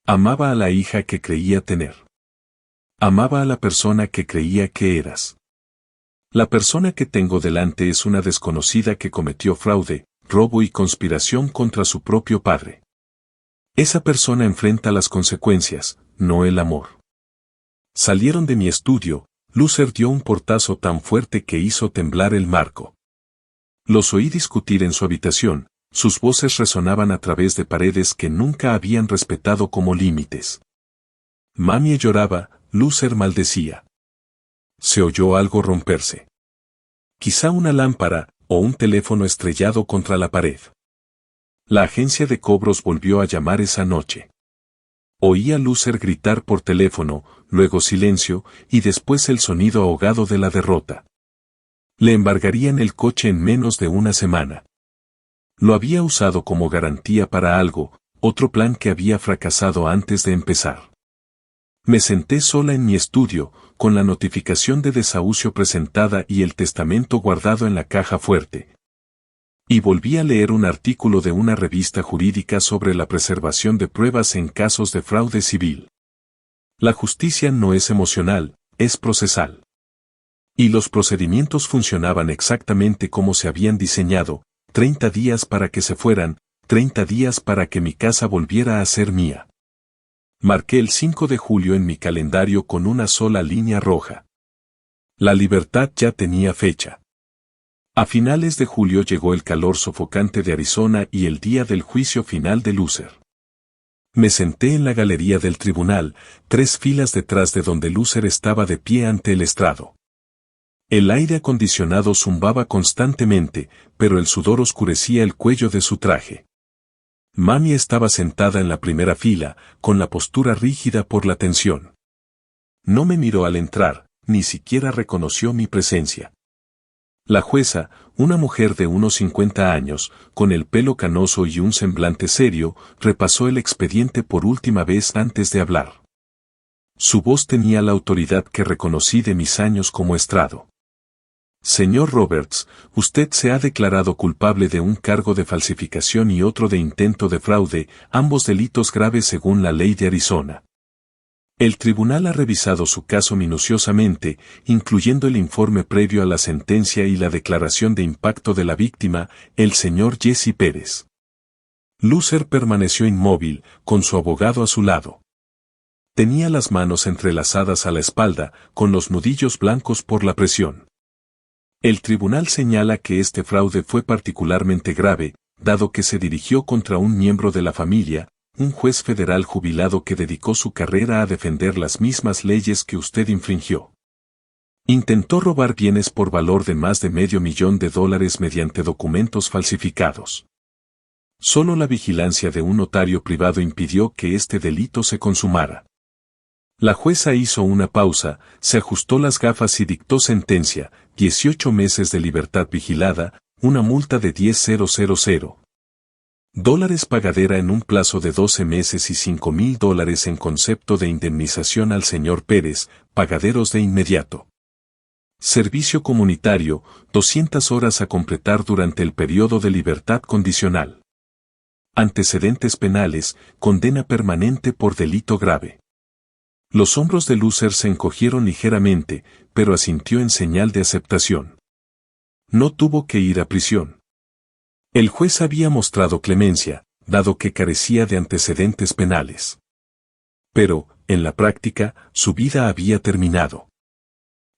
A: Amaba a la hija que creía tener. Amaba a la persona que creía que eras. La persona que tengo delante es una desconocida que cometió fraude, robo y conspiración contra su propio padre. Esa persona enfrenta las consecuencias, no el amor. Salieron de mi estudio, Lucer dio un portazo tan fuerte que hizo temblar el marco. Los oí discutir en su habitación, Sus voces resonaban a través de paredes que nunca habían respetado como límites. Mami lloraba, Loser maldecía. Se oyó algo romperse. Quizá una lámpara, o un teléfono estrellado contra la pared. La agencia de cobros volvió a llamar esa noche. Oí a Loser gritar por teléfono, luego silencio, y después el sonido ahogado de la derrota. Le embargarían el coche en menos de una semana. Lo había usado como garantía para algo, otro plan que había fracasado antes de empezar. Me senté sola en mi estudio, con la notificación de desahucio presentada y el testamento guardado en la caja fuerte. Y volví a leer un artículo de una revista jurídica sobre la preservación de pruebas en casos de fraude civil. La justicia no es emocional, es procesal. Y los procedimientos funcionaban exactamente como se habían diseñado: 30 días para que se fueran, 30 días para que mi casa volviera a ser mía. Marqué el 5 de julio en mi calendario con una sola línea roja. La libertad ya tenía fecha. A finales de julio llegó el calor sofocante de Arizona y el día del juicio final de Loser. Me senté en la galería del tribunal, 3 filas detrás de donde Loser estaba de pie ante el estrado. El aire acondicionado zumbaba constantemente, pero el sudor oscurecía el cuello de su traje. Mami estaba sentada en la primera fila, con la postura rígida por la tensión. No me miró al entrar, ni siquiera reconoció mi presencia. La jueza, una mujer de unos 50 años, con el pelo canoso y un semblante serio, repasó el expediente por última vez antes de hablar. Su voz tenía la autoridad que reconocí de mis años como estrado. Señor Roberts, usted se ha declarado culpable de un cargo de falsificación y otro de intento de fraude, ambos delitos graves según la ley de Arizona. El tribunal ha revisado su caso minuciosamente, incluyendo el informe previo a la sentencia y la declaración de impacto de la víctima, el señor Jesse Pérez. Loser permaneció inmóvil, con su abogado a su lado. Tenía las manos entrelazadas a la espalda, con los nudillos blancos por la presión. El tribunal señala que este fraude fue particularmente grave, dado que se dirigió contra un miembro de la familia, un juez federal jubilado que dedicó su carrera a defender las mismas leyes que usted infringió. Intentó robar bienes por valor de más de $500,000 mediante documentos falsificados. Solo la vigilancia de un notario privado impidió que este delito se consumara. La jueza hizo una pausa, se ajustó las gafas y dictó sentencia: 18 meses de libertad vigilada, una multa de $10,000 pagadera en un plazo de 12 meses y $5,000 en concepto de indemnización al señor Pérez, pagaderos de inmediato. Servicio comunitario, 200 horas a completar durante el periodo de libertad condicional. Antecedentes penales, condena permanente por delito grave. Los hombros de Loser se encogieron ligeramente, pero asintió en señal de aceptación. No tuvo que ir a prisión. El juez había mostrado clemencia, dado que carecía de antecedentes penales. Pero, en la práctica, su vida había terminado.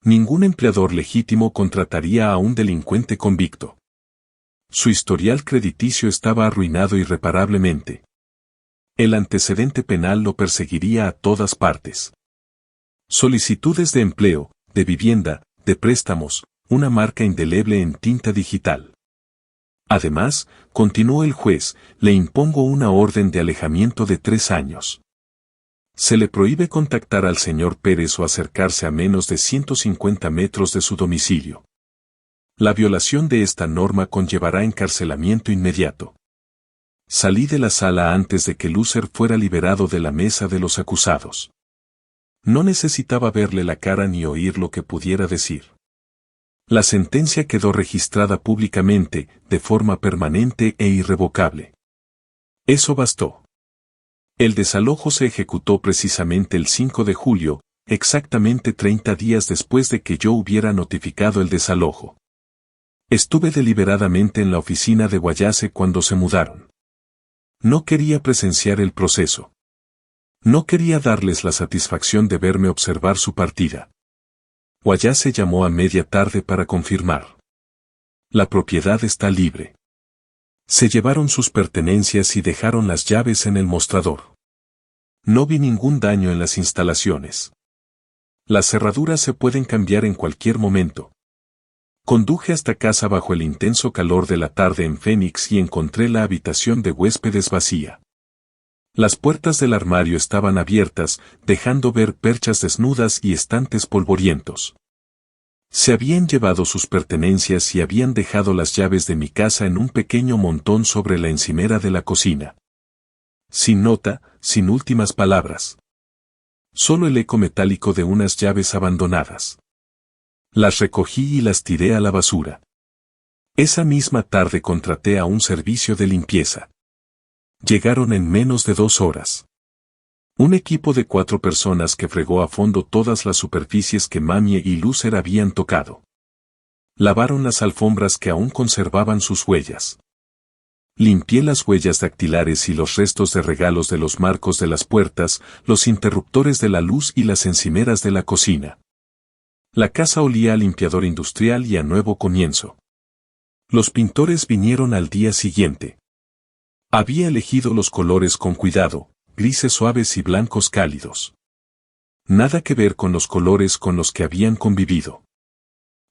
A: Ningún empleador legítimo contrataría a un delincuente convicto. Su historial crediticio estaba arruinado irreparablemente. El antecedente penal lo perseguiría a todas partes. Solicitudes de empleo, de vivienda, de préstamos, una marca indeleble en tinta digital. Además, continuó el juez, le impongo una orden de alejamiento de 3 años. Se le prohíbe contactar al señor Pérez o acercarse a menos de 150 metros de su domicilio. La violación de esta norma conllevará encarcelamiento inmediato. Salí de la sala antes de que Loser fuera liberado de la mesa de los acusados. No necesitaba verle la cara ni oír lo que pudiera decir. La sentencia quedó registrada públicamente, de forma permanente e irrevocable. Eso bastó. El desalojo se ejecutó precisamente el 5 de julio, exactamente 30 días después de que yo hubiera notificado el desalojo. Estuve deliberadamente en la oficina de Guayase cuando se mudaron. No quería presenciar el proceso. No quería darles la satisfacción de verme observar su partida. Guayase llamó a media tarde para confirmar. La propiedad está libre. Se llevaron sus pertenencias y dejaron las llaves en el mostrador. No vi ningún daño en las instalaciones. Las cerraduras se pueden cambiar en cualquier momento. Conduje hasta casa bajo el intenso calor de la tarde en Phoenix y encontré la habitación de huéspedes vacía. Las puertas del armario estaban abiertas, dejando ver perchas desnudas y estantes polvorientos. Se habían llevado sus pertenencias y habían dejado las llaves de mi casa en un pequeño montón sobre la encimera de la cocina. Sin nota, sin últimas palabras. Solo el eco metálico de unas llaves abandonadas. Las recogí y las tiré a la basura. Esa misma tarde contraté a un servicio de limpieza. Llegaron en menos de 2 horas. Un equipo de 4 personas que fregó a fondo todas las superficies que Mamie y Lucer habían tocado. Lavaron las alfombras que aún conservaban sus huellas. Limpié las huellas dactilares y los restos de regalos de los marcos de las puertas, los interruptores de la luz y las encimeras de la cocina. La casa olía a limpiador industrial y a nuevo comienzo. Los pintores vinieron al día siguiente. Había elegido los colores con cuidado, grises suaves y blancos cálidos. Nada que ver con los colores con los que habían convivido.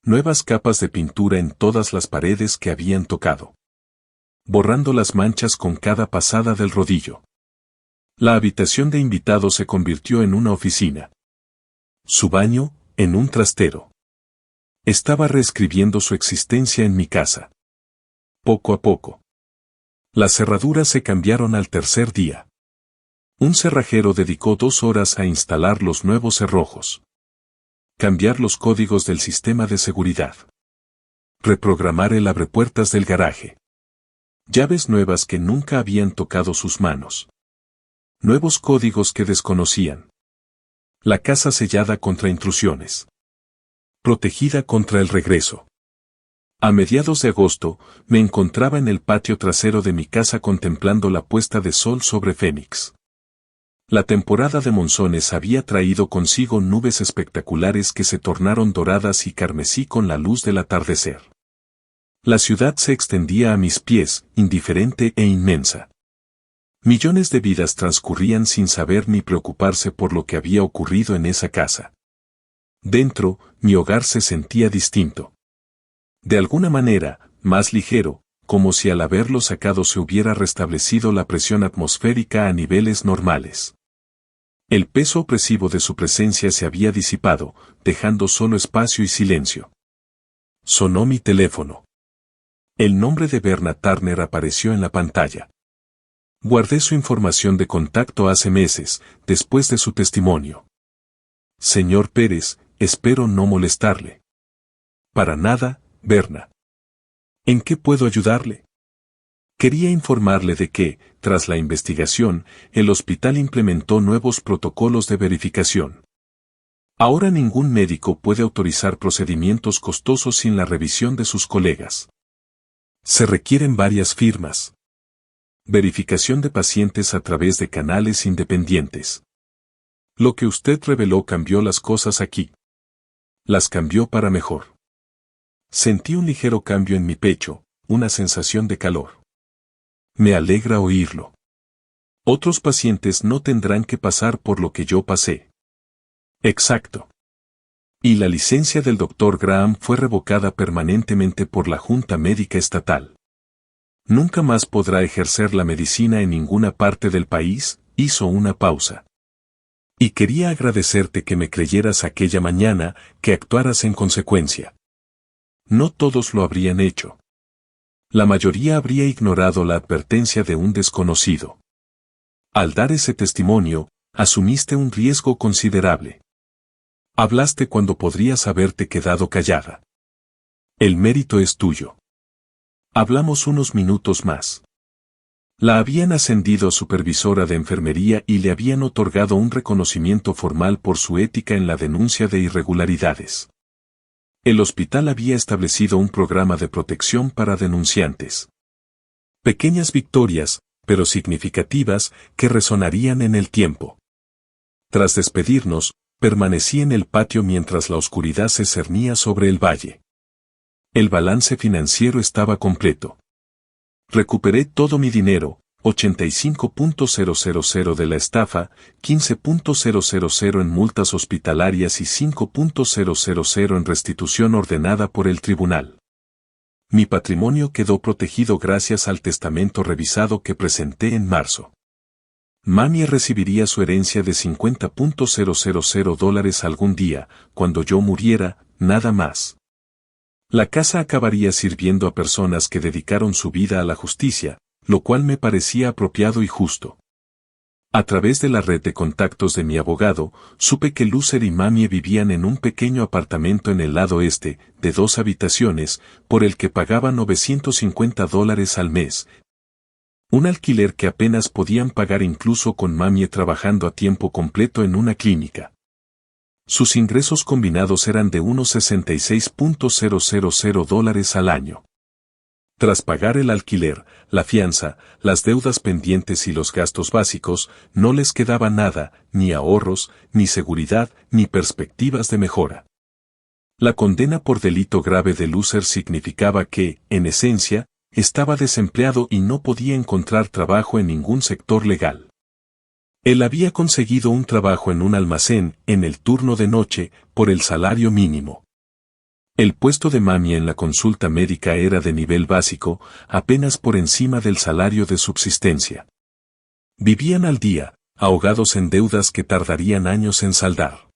A: Nuevas capas de pintura en todas las paredes que habían tocado. Borrando las manchas con cada pasada del rodillo. La habitación de invitados se convirtió en una oficina. Su baño, en un trastero. Estaba reescribiendo su existencia en mi casa. Poco a poco. Las cerraduras se cambiaron al tercer día. Un cerrajero dedicó 2 horas a instalar los nuevos cerrojos. Cambiar los códigos del sistema de seguridad. Reprogramar el abrepuertas del garaje. Llaves nuevas que nunca habían tocado sus manos. Nuevos códigos que desconocían. La casa sellada contra intrusiones. Protegida contra el regreso. A mediados de agosto, me encontraba en el patio trasero de mi casa contemplando la puesta de sol sobre Phoenix. La temporada de monzones había traído consigo nubes espectaculares que se tornaron doradas y carmesí con la luz del atardecer. La ciudad se extendía a mis pies, indiferente e inmensa. Millones de vidas transcurrían sin saber ni preocuparse por lo que había ocurrido en esa casa. Dentro, mi hogar se sentía distinto. De alguna manera, más ligero, como si al haberlo sacado se hubiera restablecido la presión atmosférica a niveles normales. El peso opresivo de su presencia se había disipado, dejando solo espacio y silencio. Sonó mi teléfono. El nombre de Berna Turner apareció en la pantalla. Guardé su información de contacto hace meses, después de su testimonio. Señor Pérez, espero no molestarle. Para nada, Berna. ¿En qué puedo ayudarle? Quería informarle de que, tras la investigación, el hospital implementó nuevos protocolos de verificación. Ahora ningún médico puede autorizar procedimientos costosos sin la revisión de sus colegas. Se requieren varias firmas. Verificación de pacientes a través de canales independientes. Lo que usted reveló cambió las cosas aquí. Las cambió para mejor. Sentí un ligero cambio en mi pecho, una sensación de calor. Me alegra oírlo. Otros pacientes no tendrán que pasar por lo que yo pasé. Exacto. Y la licencia del Dr. Graham fue revocada permanentemente por la Junta Médica Estatal. Nunca más podrá ejercer la medicina en ninguna parte del país. Hizo una pausa. Y quería agradecerte que me creyeras aquella mañana, que actuaras en consecuencia. No todos lo habrían hecho. La mayoría habría ignorado la advertencia de un desconocido. Al dar ese testimonio, asumiste un riesgo considerable. Hablaste cuando podrías haberte quedado callada. El mérito es tuyo. Hablamos unos minutos más. La habían ascendido a supervisora de enfermería y le habían otorgado un reconocimiento formal por su ética en la denuncia de irregularidades. El hospital había establecido un programa de protección para denunciantes. Pequeñas victorias, pero significativas, que resonarían en el tiempo. Tras despedirnos, permanecí en el patio mientras la oscuridad se cernía sobre el valle. El balance financiero estaba completo. Recuperé todo mi dinero, 85.000 de la estafa, 15.000 en multas hospitalarias y 5.000 en restitución ordenada por el tribunal. Mi patrimonio quedó protegido gracias al testamento revisado que presenté en marzo. Mami recibiría su herencia de $50.000 algún día, cuando yo muriera, nada más. La casa acabaría sirviendo a personas que dedicaron su vida a la justicia, lo cual me parecía apropiado y justo. A través de la red de contactos de mi abogado, supe que Lucer y Mami vivían en un pequeño apartamento en el lado este, de 2 habitaciones, por el que pagaban $950 al mes. Un alquiler que apenas podían pagar incluso con Mami trabajando a tiempo completo en una clínica. Sus ingresos combinados eran de unos $66.000 al año. Tras pagar el alquiler, la fianza, las deudas pendientes y los gastos básicos, no les quedaba nada, ni ahorros, ni seguridad, ni perspectivas de mejora. La condena por delito grave de Lucer significaba que, en esencia, estaba desempleado y no podía encontrar trabajo en ningún sector legal. Él había conseguido un trabajo en un almacén, en el turno de noche, por el salario mínimo. El puesto de Mami en la consulta médica era de nivel básico, apenas por encima del salario de subsistencia. Vivían al día, ahogados en deudas que tardarían años en saldar.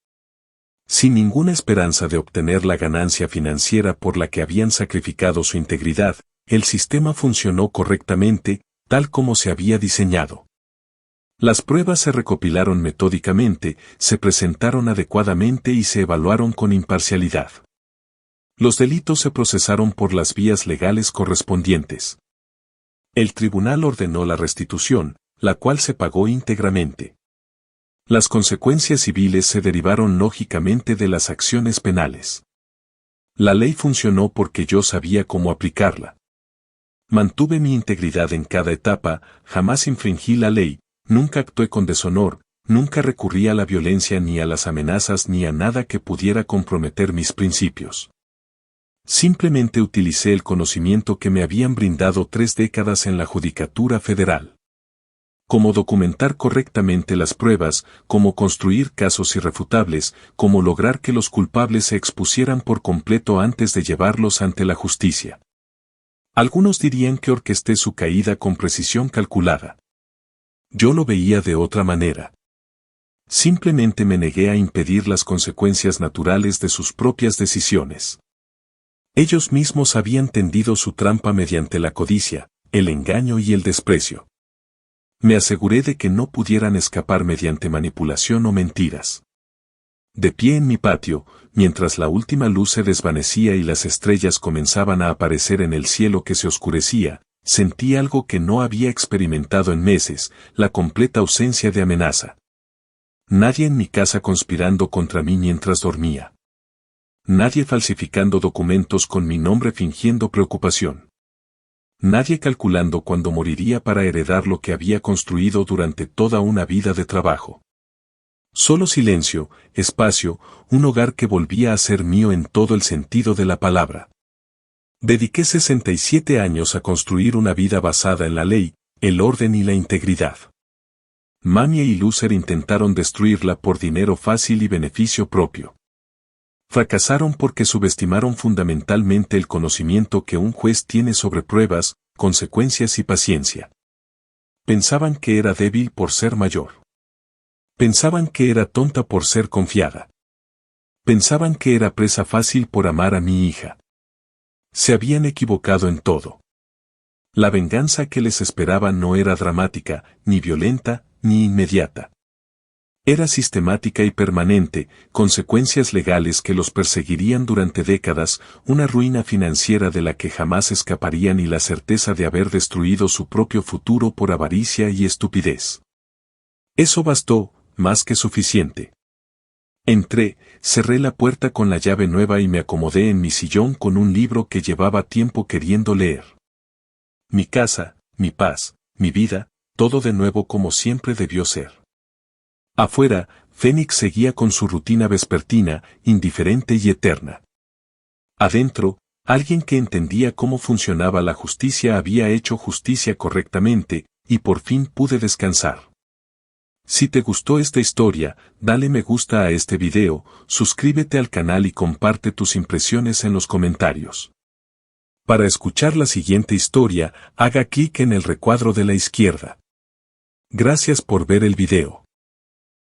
A: Sin ninguna esperanza de obtener la ganancia financiera por la que habían sacrificado su integridad, el sistema funcionó correctamente, tal como se había diseñado. Las pruebas se recopilaron metódicamente, se presentaron adecuadamente y se evaluaron con imparcialidad. Los delitos se procesaron por las vías legales correspondientes. El tribunal ordenó la restitución, la cual se pagó íntegramente. Las consecuencias civiles se derivaron lógicamente de las acciones penales. La ley funcionó porque yo sabía cómo aplicarla. Mantuve mi integridad en cada etapa, jamás infringí la ley, nunca actué con deshonor, nunca recurrí a la violencia ni a las amenazas ni a nada que pudiera comprometer mis principios. Simplemente utilicé el conocimiento que me habían brindado 3 décadas en la Judicatura Federal. Cómo documentar correctamente las pruebas, cómo construir casos irrefutables, cómo lograr que los culpables se expusieran por completo antes de llevarlos ante la justicia. Algunos dirían que orquesté su caída con precisión calculada. Yo lo veía de otra manera. Simplemente me negué a impedir las consecuencias naturales de sus propias decisiones. Ellos mismos habían tendido su trampa mediante la codicia, el engaño y el desprecio. Me aseguré de que no pudieran escapar mediante manipulación o mentiras. De pie en mi patio, mientras la última luz se desvanecía y las estrellas comenzaban a aparecer en el cielo que se oscurecía, sentí algo que no había experimentado en meses, la completa ausencia de amenaza. Nadie en mi casa conspirando contra mí mientras dormía. Nadie falsificando documentos con mi nombre fingiendo preocupación. Nadie calculando cuándo moriría para heredar lo que había construido durante toda una vida de trabajo. Solo silencio, espacio, un hogar que volvía a ser mío en todo el sentido de la palabra. Dediqué 67 años a construir una vida basada en la ley, el orden y la integridad. Mami y Lucer intentaron destruirla por dinero fácil y beneficio propio. Fracasaron porque subestimaron fundamentalmente el conocimiento que un juez tiene sobre pruebas, consecuencias y paciencia. Pensaban que era débil por ser mayor. Pensaban que era tonta por ser confiada. Pensaban que era presa fácil por amar a mi hija. Se habían equivocado en todo. La venganza que les esperaba no era dramática, ni violenta, ni inmediata. Era sistemática y permanente, consecuencias legales que los perseguirían durante décadas, una ruina financiera de la que jamás escaparían y la certeza de haber destruido su propio futuro por avaricia y estupidez. Eso bastó, más que suficiente. Entré, cerré la puerta con la llave nueva y me acomodé en mi sillón con un libro que llevaba tiempo queriendo leer. Mi casa, mi paz, mi vida, todo de nuevo como siempre debió ser. Afuera, Fénix seguía con su rutina vespertina, indiferente y eterna. Adentro, Alguien que entendía cómo funcionaba la justicia había hecho justicia correctamente, y por fin pude descansar. Si te gustó esta historia, dale me gusta a este video, suscríbete al canal y comparte tus impresiones en los comentarios. Para escuchar la siguiente historia, haga clic en el recuadro de la izquierda. Gracias por ver el video.